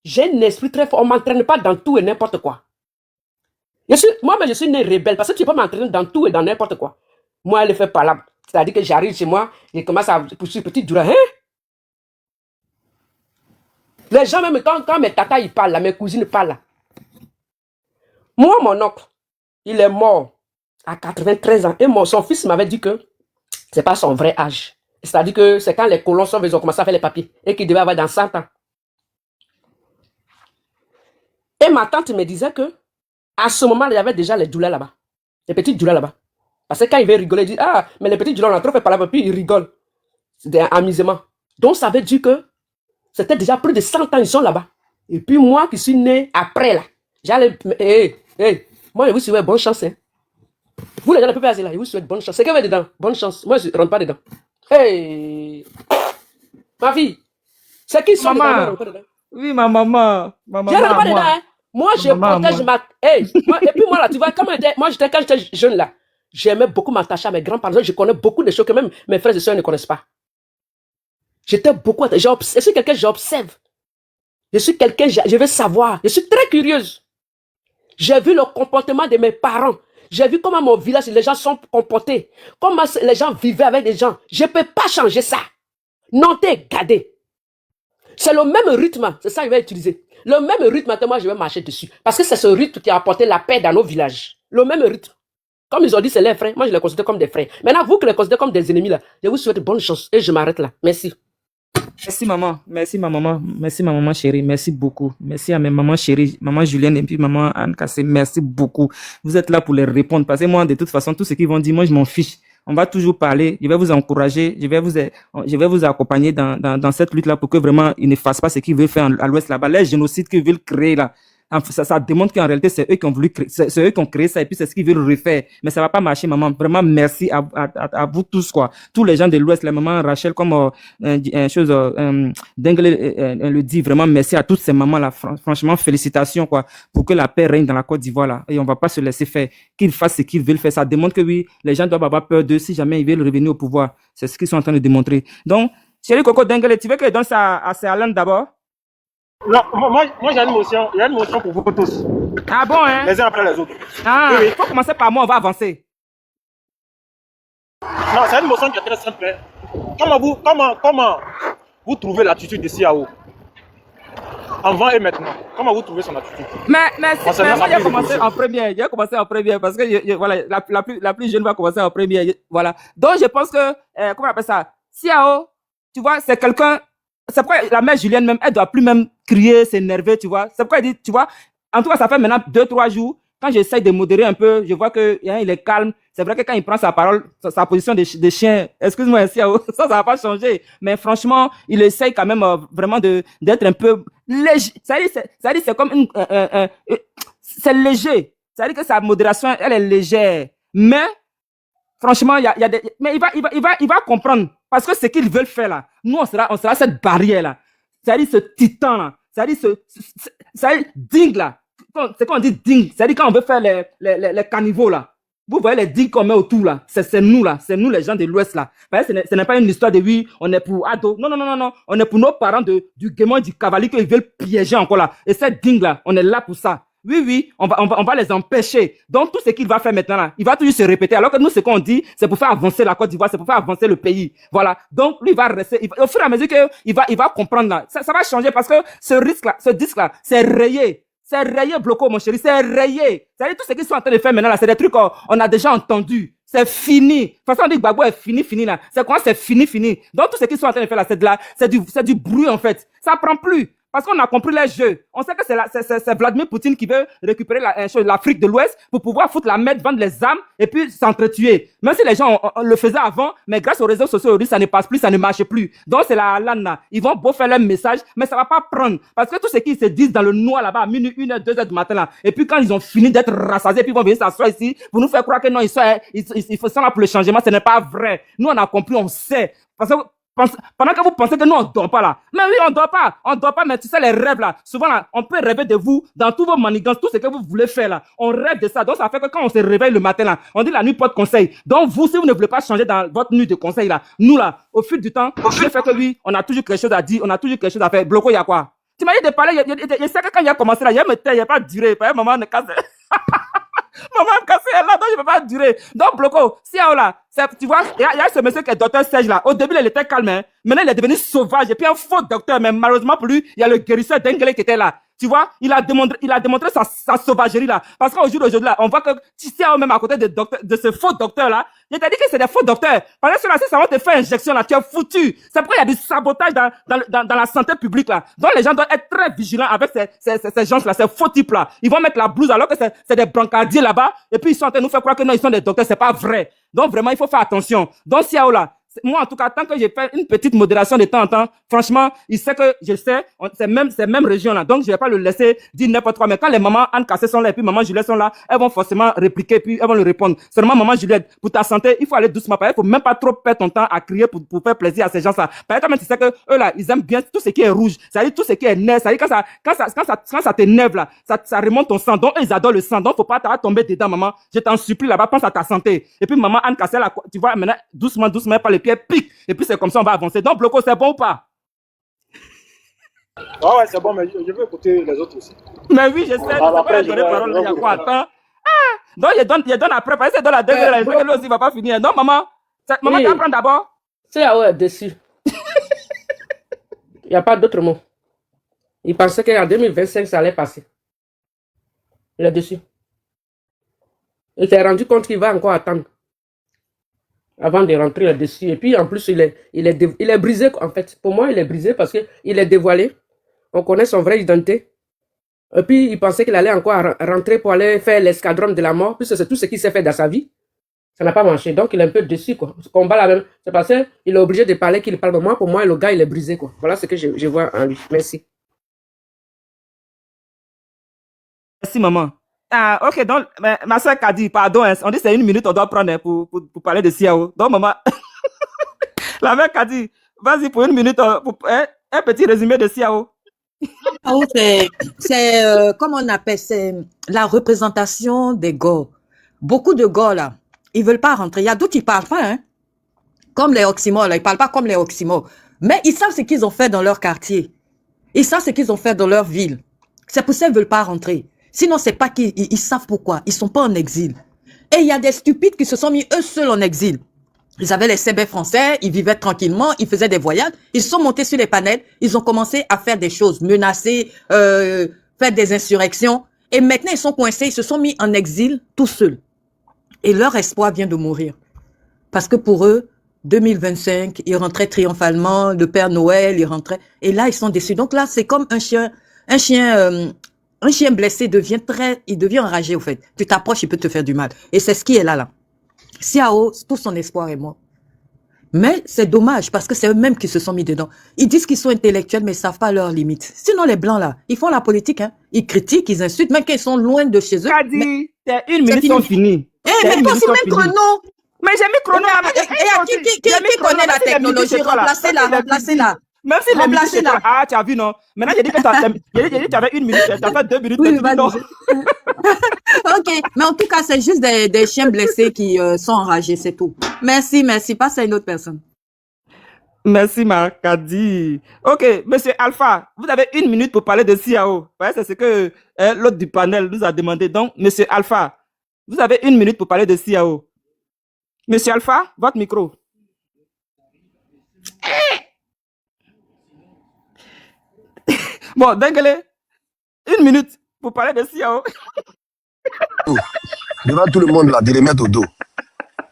j'ai un esprit très fort. On ne m'entraîne pas dans tout et n'importe quoi. Moi-même, je suis né rebelle parce que tu peux m'entraîner dans tout et dans n'importe quoi. Moi, elle le fait par là. C'est-à-dire que j'arrive chez moi, je commence à pousser petit durant. Hein? Les gens, même quand mes tatas ils parlent, là, mes cousines parlent. Là. Moi, mon oncle, il est mort à 93 ans. Et son fils m'avait dit que ce n'est pas son vrai âge. C'est-à-dire que c'est quand les colons sont venus, ils ont commencé à faire les papiers. Et qu'il devait avoir dans 100 ans. Et ma tante me disait que à ce moment, il y avait déjà les douleurs là-bas. Les petites douleurs là-bas. Parce que quand il veut rigoler, il dit, ah, mais les petites douleurs, on a trop fait par là, puis il rigole. C'est un amusement. Donc, ça veut dire que c'était déjà plus de 100 ans, ils sont là-bas. Et puis moi qui suis né après là, j'allais, moi je vous souhaite bonne chance. Hein. Vous les gens ne pouvez pas aller là, je vous souhaite bonne chance. C'est que vous êtes dedans, bonne chance. Moi je ne rentre pas dedans. Hey, ma fille, c'est qui sont dedans, rentre pas dedans. Oui, ma maman. Je ne rentre pas dedans. Hein. Moi je protège ma... Hey, et puis moi là, tu vois, quand j'étais jeune là, j'aimais beaucoup m'attacher à mes grands-parents. Je connais beaucoup de choses que même mes frères et soeurs ne connaissent pas. J'étais beaucoup... Je suis quelqu'un, j'observe. Je suis quelqu'un, je veux savoir. Je suis très curieuse. J'ai vu le comportement de mes parents. J'ai vu comment mon village, les gens sont comportés. Comment les gens vivaient avec les gens. Je ne peux pas changer ça. Non, t'es gardé. C'est le même rythme. C'est ça que je vais utiliser. Le même rythme, moi, je vais marcher dessus. Parce que c'est ce rythme qui a apporté la paix dans nos villages. Le même rythme. Comme ils ont dit, c'est les frères. Moi, je les considère comme des frères. Maintenant, vous qui les considérez comme des ennemis, là, je vous souhaite bonne chance. Et je m'arrête là. Merci. Merci maman, merci ma maman, merci ma maman chérie, merci beaucoup. Merci à mes mamans chéries, maman Julienne et puis maman Anne Kassé, merci beaucoup. Vous êtes là pour les répondre parce que moi, de toute façon, tout ce qu'ils vont dire, moi je m'en fiche. On va toujours parler, je vais vous encourager, je vais vous accompagner dans cette lutte-là pour que vraiment ils ne fassent pas ce qu'ils veulent faire à l'Ouest là-bas. Les génocides qu'ils veulent créer là. Ça démontre qu'en réalité, c'est eux qui ont voulu créer, c'est eux qui ont créé ça et puis c'est ce qu'ils veulent refaire. Mais ça va pas marcher, maman. Vraiment, merci à vous tous, quoi. Tous les gens de l'Ouest, la maman Rachel, comme Dengle le dit, vraiment merci à toutes ces mamans-là. Franchement, félicitations, quoi, pour que la paix règne dans la Côte d'Ivoire, là. Et on va pas se laisser faire. Qu'ils fassent ce qu'ils veulent faire. Ça démontre que oui, les gens doivent avoir peur d'eux si jamais ils veulent revenir au pouvoir. C'est ce qu'ils sont en train de démontrer. Donc, chérie Coco Dengle, tu veux que je donne ça à Alain d'abord? Non, moi j'ai une motion pour vous tous. Ah bon, hein? Les uns après les autres. Ah, oui. Il faut commencer par moi, on va avancer. Non, c'est une motion qui est très simple. Comment vous trouvez l'attitude de CIAO? Avant et maintenant, comment vous trouvez son attitude? Mais moi, j'ai commencé en première. J'ai commencé en première parce que voilà, la plus jeune va commencer en première. Voilà. Donc, je pense que, comment on appelle ça? CIAO, tu vois, c'est quelqu'un. C'est pourquoi la mère Julienne même, elle doit plus même crier, s'énerver, tu vois. C'est pourquoi elle dit, tu vois, en tout cas, ça fait maintenant 2-3 jours, quand j'essaye de modérer un peu, je vois que il est calme. C'est vrai que quand il prend sa parole, sa position de chien, excuse-moi, ça va pas changer. Mais franchement, il essaye quand même vraiment d'être un peu léger. C'est comme c'est léger. C'est-à-dire que sa modération, elle est légère. Mais, franchement, mais il va comprendre. Parce que ce qu'ils veulent faire là, nous, on sera cette barrière là. C'est-à-dire ce titan là. C'est-à-dire dingue là. C'est quand on dit dingue. C'est-à-dire quand on veut faire les caniveaux là. Vous voyez les digues qu'on met autour là, c'est nous là, c'est nous les gens de l'Ouest là. Ce n'est pas une histoire de oui, on est pour Ado. Non, non, non, non, non. On est pour nos parents du Guémon et du Cavalier qu'ils veulent piéger encore là. Et cette dingue là, on est là pour ça. Oui, oui, on va les empêcher. Donc, tout ce qu'il va faire maintenant là, il va toujours se répéter. Alors que nous, ce qu'on dit, c'est pour faire avancer la Côte d'Ivoire, c'est pour faire avancer le pays. Voilà. Donc, lui, il va rester, au fur et à mesure qu'il va comprendre là, ça va changer parce que ce risque là, ce disque là, c'est rayé. C'est rayé, Bloco, mon chéri, c'est rayé. C'est-à-dire, tout ce qu'ils sont en train de faire maintenant là, c'est des trucs qu'on a déjà entendu. C'est fini. De toute façon, on dit que Gbagbo est fini là. C'est quoi? C'est fini. Donc, tout ce qu'ils sont en train de faire là, c'est du bruit en fait. Ça prend plus. Parce qu'on a compris les jeux. On sait que c'est Vladimir Poutine qui veut récupérer l'Afrique de l'Ouest pour pouvoir foutre la merde, vendre les armes et puis s'entretuer. Même si les gens on le faisaient avant, mais grâce aux réseaux sociaux aujourd'hui, ça ne passe plus, ça ne marche plus. Donc c'est la lana. Ils vont beau faire leur message, mais ça va pas prendre. Parce que tout ce qu'ils se disent dans le noir là-bas, à minuit, 1h, 2h du matin là, et puis quand ils ont fini d'être rassasiés, puis ils vont venir s'asseoir ici pour nous faire croire que non, ils sont là pour le changement, ce n'est pas vrai. Nous on a compris, on sait. Parce que pendant que vous pensez que nous on dort pas là. Mais oui, on dort pas, mais tu sais les rêves là, souvent là, on peut rêver de vous dans tous vos manigances, tout ce que vous voulez faire là. On rêve de ça. Donc ça fait que quand on se réveille le matin là, on dit la nuit porte conseil. Donc vous, si vous ne voulez pas changer dans votre nuit de conseil là, nous là, au fil du temps, je fais que oui, on a toujours quelque chose à dire, on a toujours quelque chose à faire. Bloco, il y a quoi? Tu m'as dit de parler, je sais que quand il a commencé là, il n'y a pas duré, maman ne casse. Maman me casse là, donc je ne peux pas durer. Donc, Bloco, si là, tu vois, il y a ce monsieur qui est docteur Serge là. Au début, il était calme, hein. Maintenant, il est devenu sauvage. Et puis, un faux docteur, mais malheureusement pour lui, il y a le guérisseur d'Engelé qui était là. Tu vois, il a démontré sa sauvagerie là. Parce qu'au jour d'aujourd'hui là, on voit que Tissiao même à côté de ce faux docteur là, il t'a dit que c'est des faux docteurs. Parce que si ça va te faire injection là, tu es foutu. C'est pourquoi il y a du sabotage dans la santé publique là. Donc les gens doivent être très vigilants avec ces gens là, ces faux types là. Ils vont mettre la blouse alors que c'est des brancardiers là-bas. Et puis ils sont en train de nous faire croire que non, ils sont des docteurs. C'est pas vrai. Donc vraiment, il faut faire attention. Donc Tissiao là, moi, en tout cas, tant que j'ai fait une petite modération de temps en temps, franchement, il sait que je sais, c'est même région là. Donc, je vais pas le laisser dire n'importe quoi. Mais quand les mamans Anne Cassé sont là et puis maman Juliette sont là, elles vont forcément répliquer puis elles vont le répondre. Seulement, maman Juliette, pour ta santé, il faut aller doucement. Il faut même pas trop perdre ton temps à crier pour faire plaisir à ces gens-là. Par exemple, tu sais que eux là, ils aiment bien tout ce qui est rouge. C'est-à-dire tout ce qui est nerf. C'est-à-dire quand ça t'énerve là, ça remonte ton sang. Donc, ils adorent le sang. Donc, faut pas tomber dedans, maman. Je t'en supplie là-bas, pense à ta santé. Et puis, maman Anne Cassé là, tu vois, maintenant, doucement, pas les pieds piquent. Et puis c'est comme ça on va avancer. Donc Bloco, c'est bon ou pas? Ah ouais, c'est bon, mais je veux écouter les autres aussi. Mais oui, je sais. Après, je donner parole. Il y a quoi? Attends. Donc il donne après. Parce que c'est dans la deuxième. L'autre aussi, il va pas finir. Non, maman. Maman, tu vas prendre d'abord. C'est dessus. Il n'y a pas d'autre mot. Il pensait qu'en 2025, ça allait passer. Il est dessus. Il s'est rendu compte qu'il va encore attendre avant de rentrer là-dessus. Et puis, en plus, il est brisé, en fait. Pour moi, il est brisé parce qu'il est dévoilé. On connaît son vrai identité. Et puis, il pensait qu'il allait encore rentrer pour aller faire l'escadron de la mort, puisque c'est tout ce qu'il s'est fait dans sa vie. Ça n'a pas marché. Donc, il est un peu déçu, quoi. Ce combat là même, c'est parce qu'il est obligé de parler qu'il parle de moi. Pour moi, le gars, il est brisé, quoi. Voilà ce que je vois en lui. Merci. Merci, maman. Ah, ok, donc, ma soeur Kadi, pardon, hein, on dit que c'est 1 minute, on doit prendre pour parler de Tissiao. Donc, maman, la mère Kadi, vas-y pour 1 minute, pour un petit résumé de Tissiao. Comment on appelle, c'est la représentation des Gors. Beaucoup de Gors, là, ils veulent pas rentrer. Il y a d'autres qui parlent pas, hein. Comme les Oxymores, là, ils parlent pas comme les Oxymores. Mais ils savent ce qu'ils ont fait dans leur quartier. Ils savent ce qu'ils ont fait dans leur ville. C'est pour ça qu'ils veulent pas rentrer. Sinon, c'est pas qu'ils savent pourquoi. Ils sont pas en exil. Et il y a des stupides qui se sont mis eux seuls en exil. Ils avaient les CB français, ils vivaient tranquillement, ils faisaient des voyages. Ils sont montés sur les panels, ils ont commencé à faire des choses, menacer, faire des insurrections. Et maintenant, ils sont coincés, ils se sont mis en exil tout seuls. Et leur espoir vient de mourir. Parce que pour eux, 2025, ils rentraient triomphalement, le Père Noël, ils rentraient. Et là, ils sont déçus. Donc là, c'est comme un chien blessé il devient enragé, au fait. Tu t'approches, il peut te faire du mal. Et c'est ce qui est là. Tissiao, tout son espoir est mort. Mais c'est dommage, parce que c'est eux-mêmes qui se sont mis dedans. Ils disent qu'ils sont intellectuels, mais ils savent pas leurs limites. Sinon, les Blancs, là, ils font la politique, hein. Ils critiquent, ils insultent, même quand ils sont loin de chez eux. Kadi, tes 1 minute sont finies. Mais pas si même chrono. Mais j'ai mis chrono. Qui connaît la technologie? Remplacez-la. Même si les minutes étaient... Ah, tu as vu, non? Maintenant, j'ai dit que tu avais 1 minute, tu as fait 2 minutes. Oui, non. Ok, mais en tout cas, c'est juste des chiens blessés qui sont enragés, c'est tout. Merci, merci. Passe à une autre personne. Merci, Marcadi. Ok, monsieur Alpha, vous avez 1 minute pour parler de CIAO. Ouais, c'est ce que l'autre du panel nous a demandé. Donc, monsieur Alpha, vous avez 1 minute pour parler de CIAO. Monsieur Alpha, votre micro. Bon, Dengele, 1 minute pour parler de CIAO. Devant tout le monde, là, de les mettre au dos.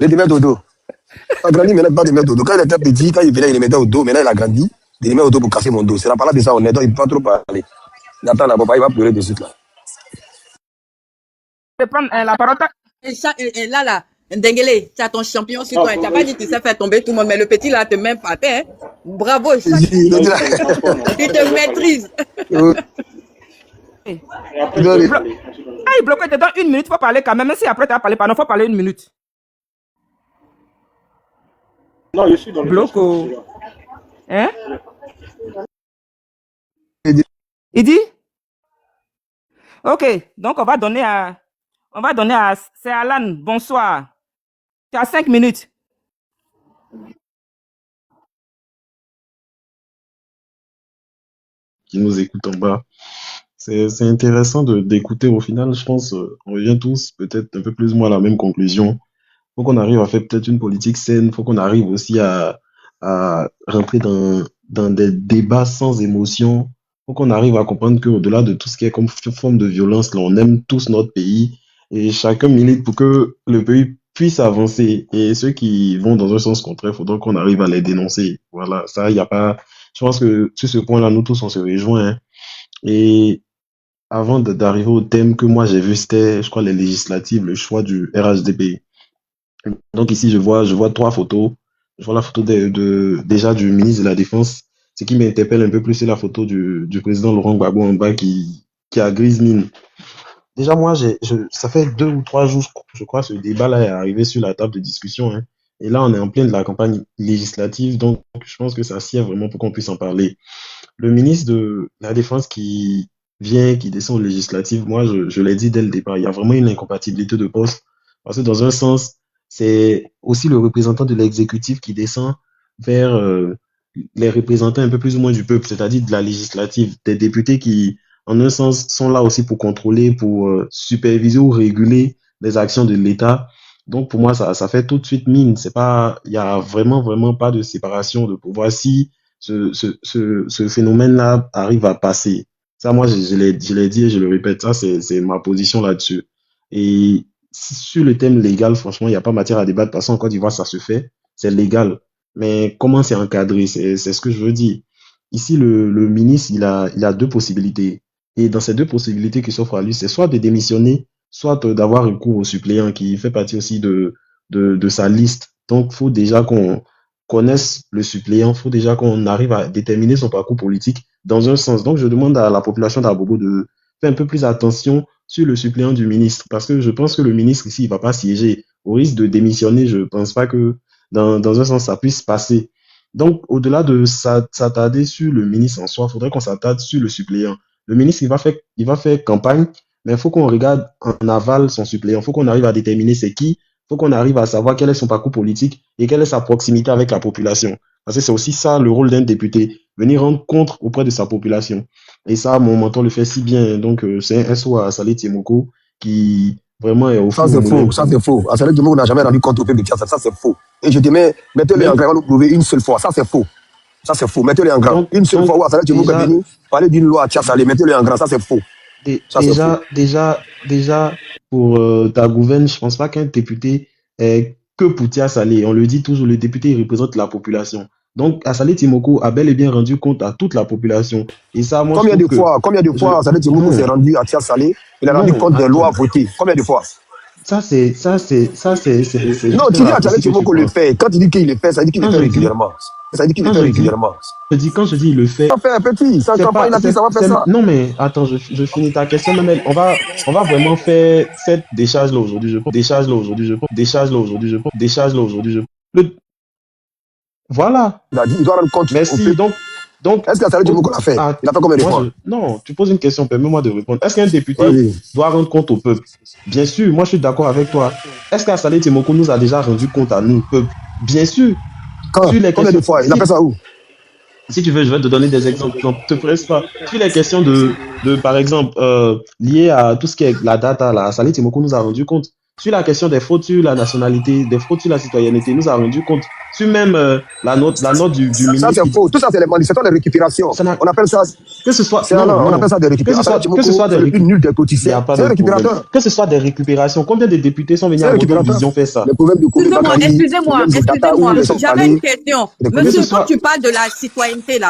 De les mettre au dos. Il a grandi, maintenant, pas de les mettre au dos. Quand il était petit, quand il venait, il les mettait au dos. Maintenant, il a grandi. De les mettre au dos pour casser mon dos. C'est la parole de ça, honnête. Il ne peut pas trop parler. Il attend là, papa, il va pleurer de suite, là. Je vais prendre la parole. Et là, Ndengele, tu as ton champion sur toi. Tu n'as pas dit que tu sais faire tomber tout le monde, mais le petit là te met pas terre. Bravo, tu te maîtrises. Il bloque, il te donne 1 minute, il faut parler quand même. Même si après tu as parlé, pardon, il faut parler 1 minute. Non, je suis dans le Bloco. Hein? Il dit? Ok, donc on va donner à. C'est Alan, bonsoir. Tu as 5 minutes. Qui nous écoutent en bas. C'est intéressant d'écouter au final, je pense, on revient tous peut-être un peu plus ou moins à la même conclusion. Faut qu'on arrive à faire peut-être une politique saine, faut qu'on arrive aussi à rentrer dans des débats sans émotion, faut qu'on arrive à comprendre qu'au-delà de tout ce qui est comme forme de violence, là, on aime tous notre pays et chacun milite pour que le pays puisse avancer. Et ceux qui vont dans un sens contraire, il faudra qu'on arrive à les dénoncer. Voilà, ça, il n'y a pas. Je pense que sur ce point-là, nous tous, on se rejoint, hein. Et avant d'arriver au thème que moi j'ai vu, c'était, je crois, les législatives, le choix du RHDP. Donc ici, je vois 3 photos. Je vois la photo déjà du ministre de la Défense. Ce qui m'interpelle un peu plus, c'est la photo du président Laurent Gbagbo en bas qui a grise mine. Déjà, moi, ça fait 2 ou 3 jours, je crois, ce débat-là est arrivé sur la table de discussion, hein. Et là, on est en plein de la campagne législative, donc je pense que ça sied vraiment pour qu'on puisse en parler. Le ministre de la Défense qui descend aux législatives, moi, je l'ai dit dès le départ, il y a vraiment une incompatibilité de poste. Parce que dans un sens, c'est aussi le représentant de l'exécutif qui descend vers les représentants un peu plus ou moins du peuple, c'est-à-dire de la législative, des députés qui, en un sens, sont là aussi pour contrôler, pour superviser ou réguler les actions de l'État. Donc, pour moi, ça fait tout de suite mine. Il y a vraiment pas de séparation de pouvoir. Si ce phénomène-là arrive à passer, ça, moi, je l'ai dit et je le répète, ça, c'est ma position là-dessus. Et sur le thème légal, franchement, il n'y a pas matière à débattre parce qu'en Côte d'Ivoire, ça se fait, c'est légal. Mais comment c'est encadré, c'est ce que je veux dire. Ici, le ministre, il a 2 possibilités. Et dans ces 2 possibilités qui s'offrent à lui, c'est soit de démissionner, soit d'avoir recours au suppléant qui fait partie aussi de sa liste. Donc, il faut déjà qu'on connaisse le suppléant, il faut déjà qu'on arrive à déterminer son parcours politique dans un sens. Donc, je demande à la population d'Abobo de faire un peu plus attention sur le suppléant du ministre, parce que je pense que le ministre ici, il va pas siéger. Au risque de démissionner, je pense pas que dans un sens, ça puisse passer. Donc, au-delà de s'attarder sur le ministre en soi, il faudrait qu'on s'attarde sur le suppléant. Le ministre, il va faire campagne, mais il faut qu'on regarde en aval son suppléant. Il faut qu'on arrive à déterminer c'est qui. Il faut qu'on arrive à savoir quel est son parcours politique et quelle est sa proximité avec la population. Parce que c'est aussi ça le rôle d'un député, venir rendre compte auprès de sa population. Et ça, mon mentor le fait si bien. Donc, c'est un SO à Saleh Tiemoko qui vraiment est au fond. Ça, c'est faux. Ça, c'est faux. Saleh Tiemoko n'a jamais rendu compte au peuple de Tchad. Ça, c'est faux. Et je te mets, mettez-le en grand, nous prouver une seule fois. Ça, c'est faux. Ça, c'est faux. Mettez-le en grand. Donc, Une seule fois où Saleh Tiemoko est venu parler d'une loi à Tchad Saleh. Mettez-le en grand. Ça, c'est faux. Ça, c'est faux. Déjà, pour ta gouverne, je pense pas qu'un député est que pour Tia Saleh. On le dit toujours, le député, il représente la population. Donc, Saleh Tiemoko a bel et bien rendu compte à toute la population. Et ça, moi, combien de fois Saleh Tiemoko s'est rendu à Tia Saleh, il a rendu compte des lois votées. Combien de fois? Ça, c'est. Non, tu dis à Saleh Tiemoko le fait. Quand tu dis qu'il le fait, ça dit qu'il le fait régulièrement. Ça dit qu'il le fait régulièrement. Quand je dis il le fait. Ça fait un petit, ça campagne, ça va faire ça. Non, mais attends, je finis ta question. Non, mais on va vraiment faire cette décharge là aujourd'hui. Voilà. Il doit rendre compte. Merci. Donc, Donc, Est-ce que Saleh Timoko l'a fait? ah, Il a fait combien de fois? non, tu poses une question, permets-moi de répondre. Est-ce qu'un député Vas-y. doit rendre compte au peuple? Bien sûr, moi je suis d'accord avec toi. Est-ce qu'Saleh Timoko nous a déjà rendu compte à nous, peuple? Bien sûr. Quand? Sur les Combien de questions, fois? Il a fait ça où? si tu veux, je vais te donner des exemples. Non, te presse pas. Sur les questions par exemple, liées à tout ce qui est la data, là, Saleh Timoko nous a rendu compte. Sur la question des fraudes sur la nationalité, des fraudes sur la citoyenneté, nous a rendu compte. Sur même la note du Ça, ministre. c'est faux. Tout ça, c'est les manifestations de récupération. Ça n'a- On appelle ça. Que ce soit, On appelle ça des récupérations. que ce soit des le plus nul des il n'y politiciens. a pas C'est de un problème. récupérateur. Que ce soit des récupérations, combien de députés sont venus C'est à un votre récupérateur. vision faire ça? Les problèmes de Kourou Excusez-moi, Bakari, excusez-moi, les problèmes de Tata où ils sont j'avais une allés. question. Les Monsieur, Que ce quand soit- tu parles de la citoyenneté, là,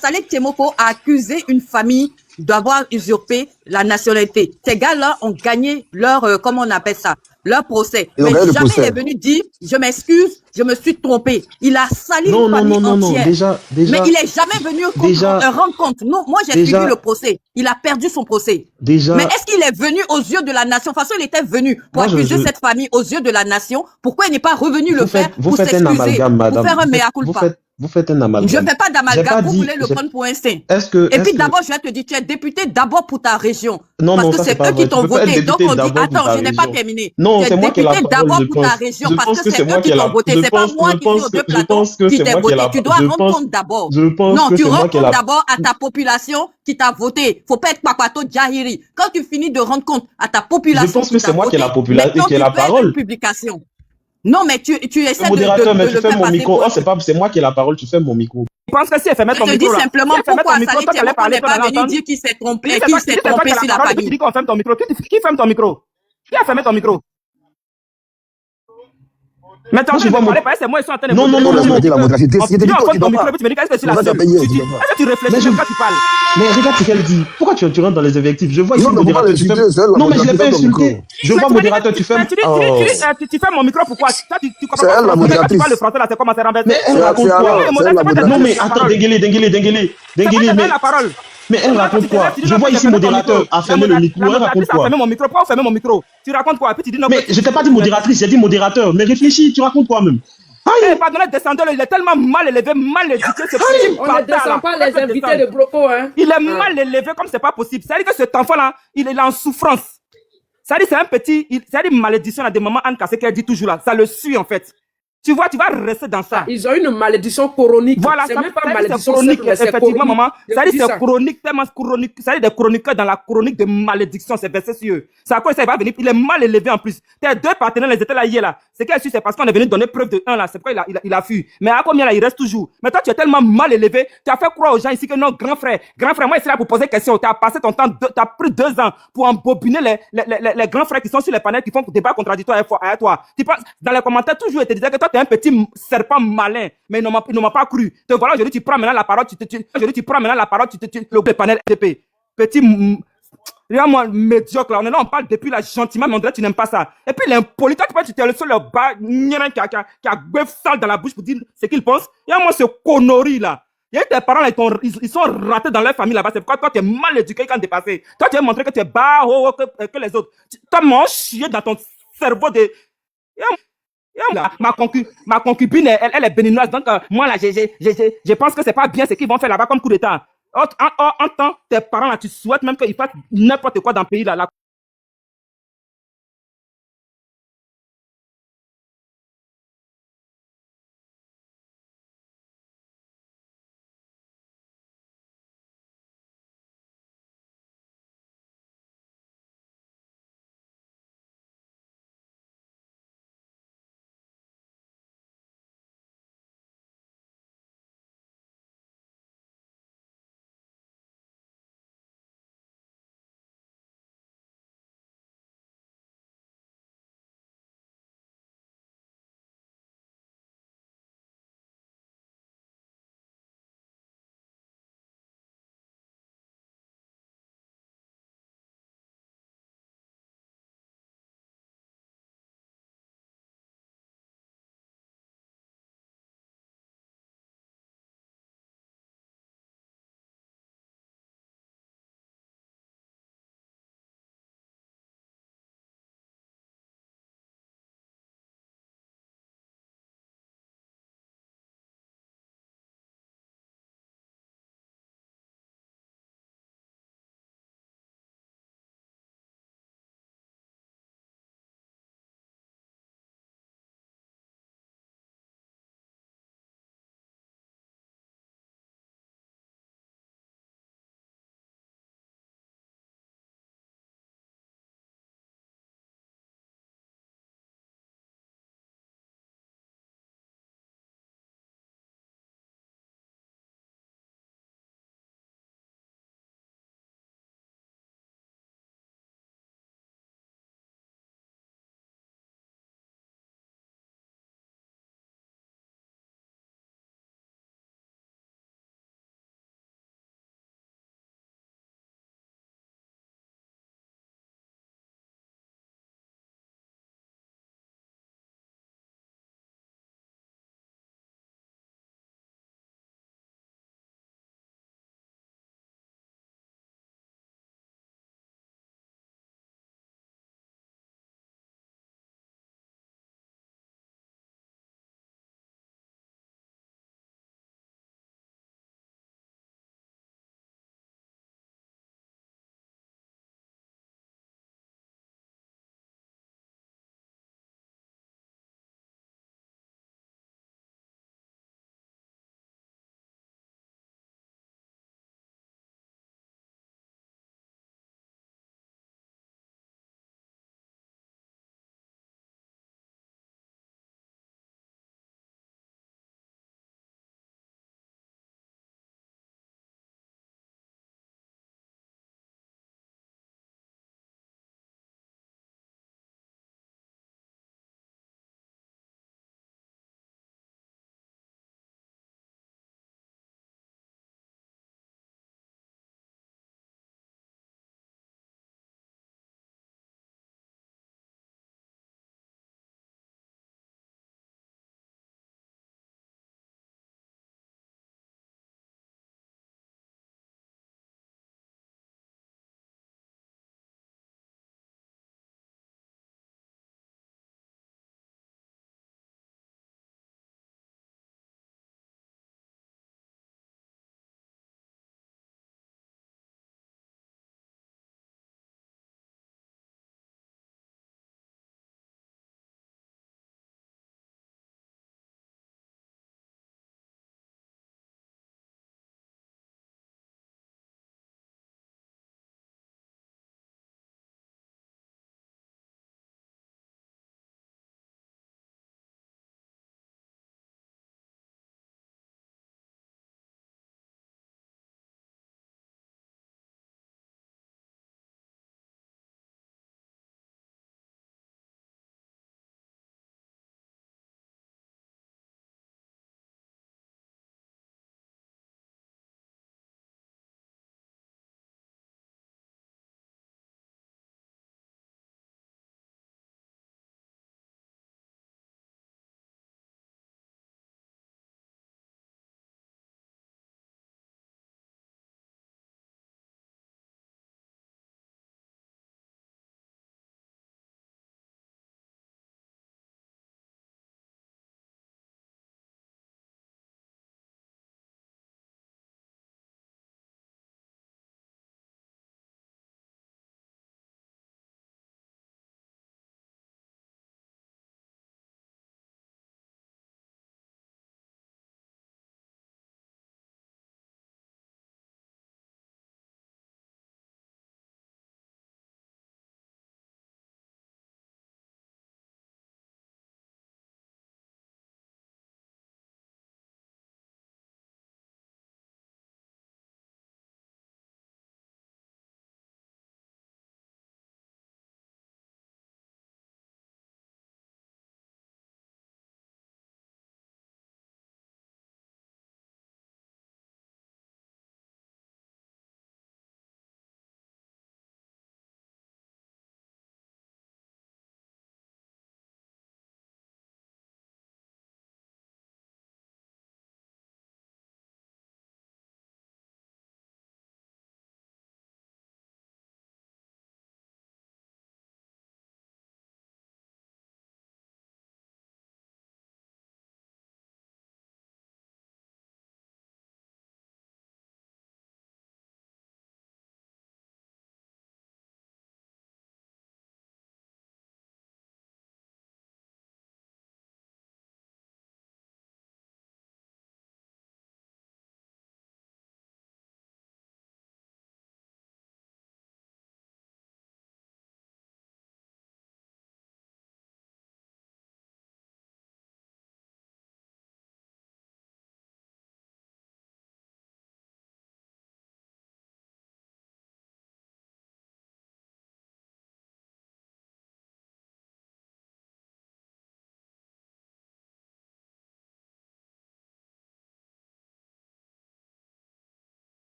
Saleh Temoko a accusé une famille d'avoir usurpé la nationalité. Ces gars-là ont gagné leur, comment on appelle ça, leur procès. Ils ont Mais gagné le jamais il procès. est venu dire, je m'excuse, je me suis trompé. Il a sali Non, une non, famille non, non, entière. déjà, Mais il est jamais venu déjà- rendre compte. Non, moi, j'ai déjà- suivi le procès. Il a perdu son procès. déjà, Mais est-ce qu'il est venu aux yeux de la nation? De toute façon, il était venu pour Moi, accuser cette famille aux yeux de la nation. Pourquoi il n'est pas revenu le faire vous pour faites un s'excuser, amalgame, pour madame. faire un mea Vous culpa? faites un amalgame. Je ne fais pas J'ai d'amalgame, pas vous dit- voulez le j'ai- prendre pour un saint. Est-ce que, Et est-ce puis que- d'abord, je vais te dire, tu es député d'abord pour ta région. Non, parce non, que ça, c'est c'est pas eux vrai. qui Tu t'ont peux pas être voté. député Donc on dit, d'abord pour attends, ta je n'ai pas région. terminé. Non, Tu es c'est moi qui ai la député parole, d'abord je pour ta pense. région Je parce pense que que c'est c'est moi eux qui qui ai t'ont la- voté. je C'est pas pense- moi je qui suis pense aux que- deux je plateaux pense que qui c'est t'ai moi qui ai voté. la- Tu dois je rendre pense- compte d'abord. Je pense Non, que tu c'est moi rends qui ai compte la- d'abord à ta population qui t'a voté. Faut pas être Pakato Djahiri. Quand tu finis de rendre compte à ta population Je pense qui que c'est t'a moi qui ai voté, la population, maintenant qui ai la tu fais parole. une publication. Non, mais tu essaies de Modérateur, mais le tu fais faire mon passer micro. pour Oh, c'est moi qui ai la parole, tu fais mon micro. Je pense que si elle fait mettre Je ton te dis micro là, simplement si elle fait mettre pourquoi ton micro, Saleh toi tu allais Temoko parler, n'est toi pas t'allais venu entendre. dire qu'il s'est trompé, C'est qu'il toi s'est qui trompé as sur la la parole, tu famille. dis qu'on ferme ton micro. Qui ferme ton micro? Qui a fermé ton micro? Mais tu es en Moi, je train vois de mon- parler, parce que c'est moi, ils sont en train de Non, non, modérer. non, Faut non, respecter la modération. On J'ai dit dit on toi, ferme tu ton dois micro, pas. puis tu me dis qu'est-ce que c'est Vous la êtes seule. payé, Est-ce tu dois pas. que tu réfléchis Mais même quand tu parles? Mais regarde ce qu'elle dit. Pourquoi tu rentres dans les invectives? Je vois ici Non, le mais faut pas modérateur, tu fais... l'insulter, c'est elle, la Non, mais je l'ai pas modératrice, ferme ton insulté. micro. Je vois modérateur, tu fais... Oh. Tu fermes mon micro pourquoi? Toi, tu comprends C'est pas elle, la le français. Quand tu modératrice. parles le français là, c'est comment c'est renversé? Mais elle C'est raconte alors, quoi? c'est elle la Non, modératrice. mais attends, dégueulé. C'est moi qui ai Mais, la parole. mais elle raconte quoi? Je vois ici modérateur a fermé le micro. Elle raconte a quoi? fermé mon micro. Pourquoi on ferme mon micro? Tu racontes quoi? Puis tu dis non. Mais je t'ai pas dit modératrice, j'ai dit modérateur. Mais réfléchis, tu racontes quoi même? Eh, pardonnez, descendez-le, il est tellement mal élevé, mal éduqué, ce petit On ne bâtard, descend là. pas Faites les invités descendre. de Broco, hein. Il est mal élevé comme c'est pas possible. C'est-à-dire que cet enfant-là, il est là en souffrance. C'est-à-dire c'est un petit, c'est-à-dire malédiction là, de maman Anne Kassé qu'elle dit toujours là. Ça le suit en fait. Tu vois, tu vas rester dans ça. Ils ont une malédiction chronique. Voilà, C'est ça même pas c'est malédiction chronique, simple, mais c'est effectivement, chronique. maman. Je C'est-à-dire dis c'est ça. chronique, tellement chronique. C'est-à-dire des chroniqueurs dans la chronique de malédiction, c'est versé sur eux. C'est à quoi ça va venir. Il est mal élevé en plus. Tes deux partenaires, ils étaient là hier là. C'est qu'elle suit, c'est parce qu'on est venu donner preuve de un là. C'est pourquoi il a fui. Mais à combien là, il reste toujours. Mais toi, tu es tellement mal élevé. Tu as fait croire aux gens ici que non, grand frère, moi, ici là pour poser question. Tu as passé ton temps, tu as pris 2 ans pour embobiner les grands frères qui sont sur les panels qui font débat contradictoire avec toi. Tu penses, dans les commentaires, toujours, ils te disaient que toi, tu es un petit serpent malin. Mais ils ne m'ont pas cru. Te voilà, aujourd'hui, tu prends maintenant la parole, le panel FDP. Petit, regarde-moi, médiocre, là. On est là, on parle depuis là, gentiment, mais on dirait que tu n'aimes pas ça. Et puis, l'impoli, toi, tu penses que tu es le seul bas, qui a bœuf sale dans la bouche pour dire ce qu'il pense. Regarde-moi ce connerie, là. Il y a tes parents, là, ils sont ratés dans leur famille là-bas. C'est pourquoi toi, tu es mal éduqué quand tu es passé. Toi, tu veux montrer que tu es bas, que les autres. Toi, m'as chié dans ton cerveau de. Ma concubine, elle est béninoise. Donc, moi, là, je pense que c'est pas bien ce qu'ils vont faire là-bas comme coup d'État. En temps, tes parents, là, tu souhaites même qu'ils fassent n'importe quoi dans le pays, là.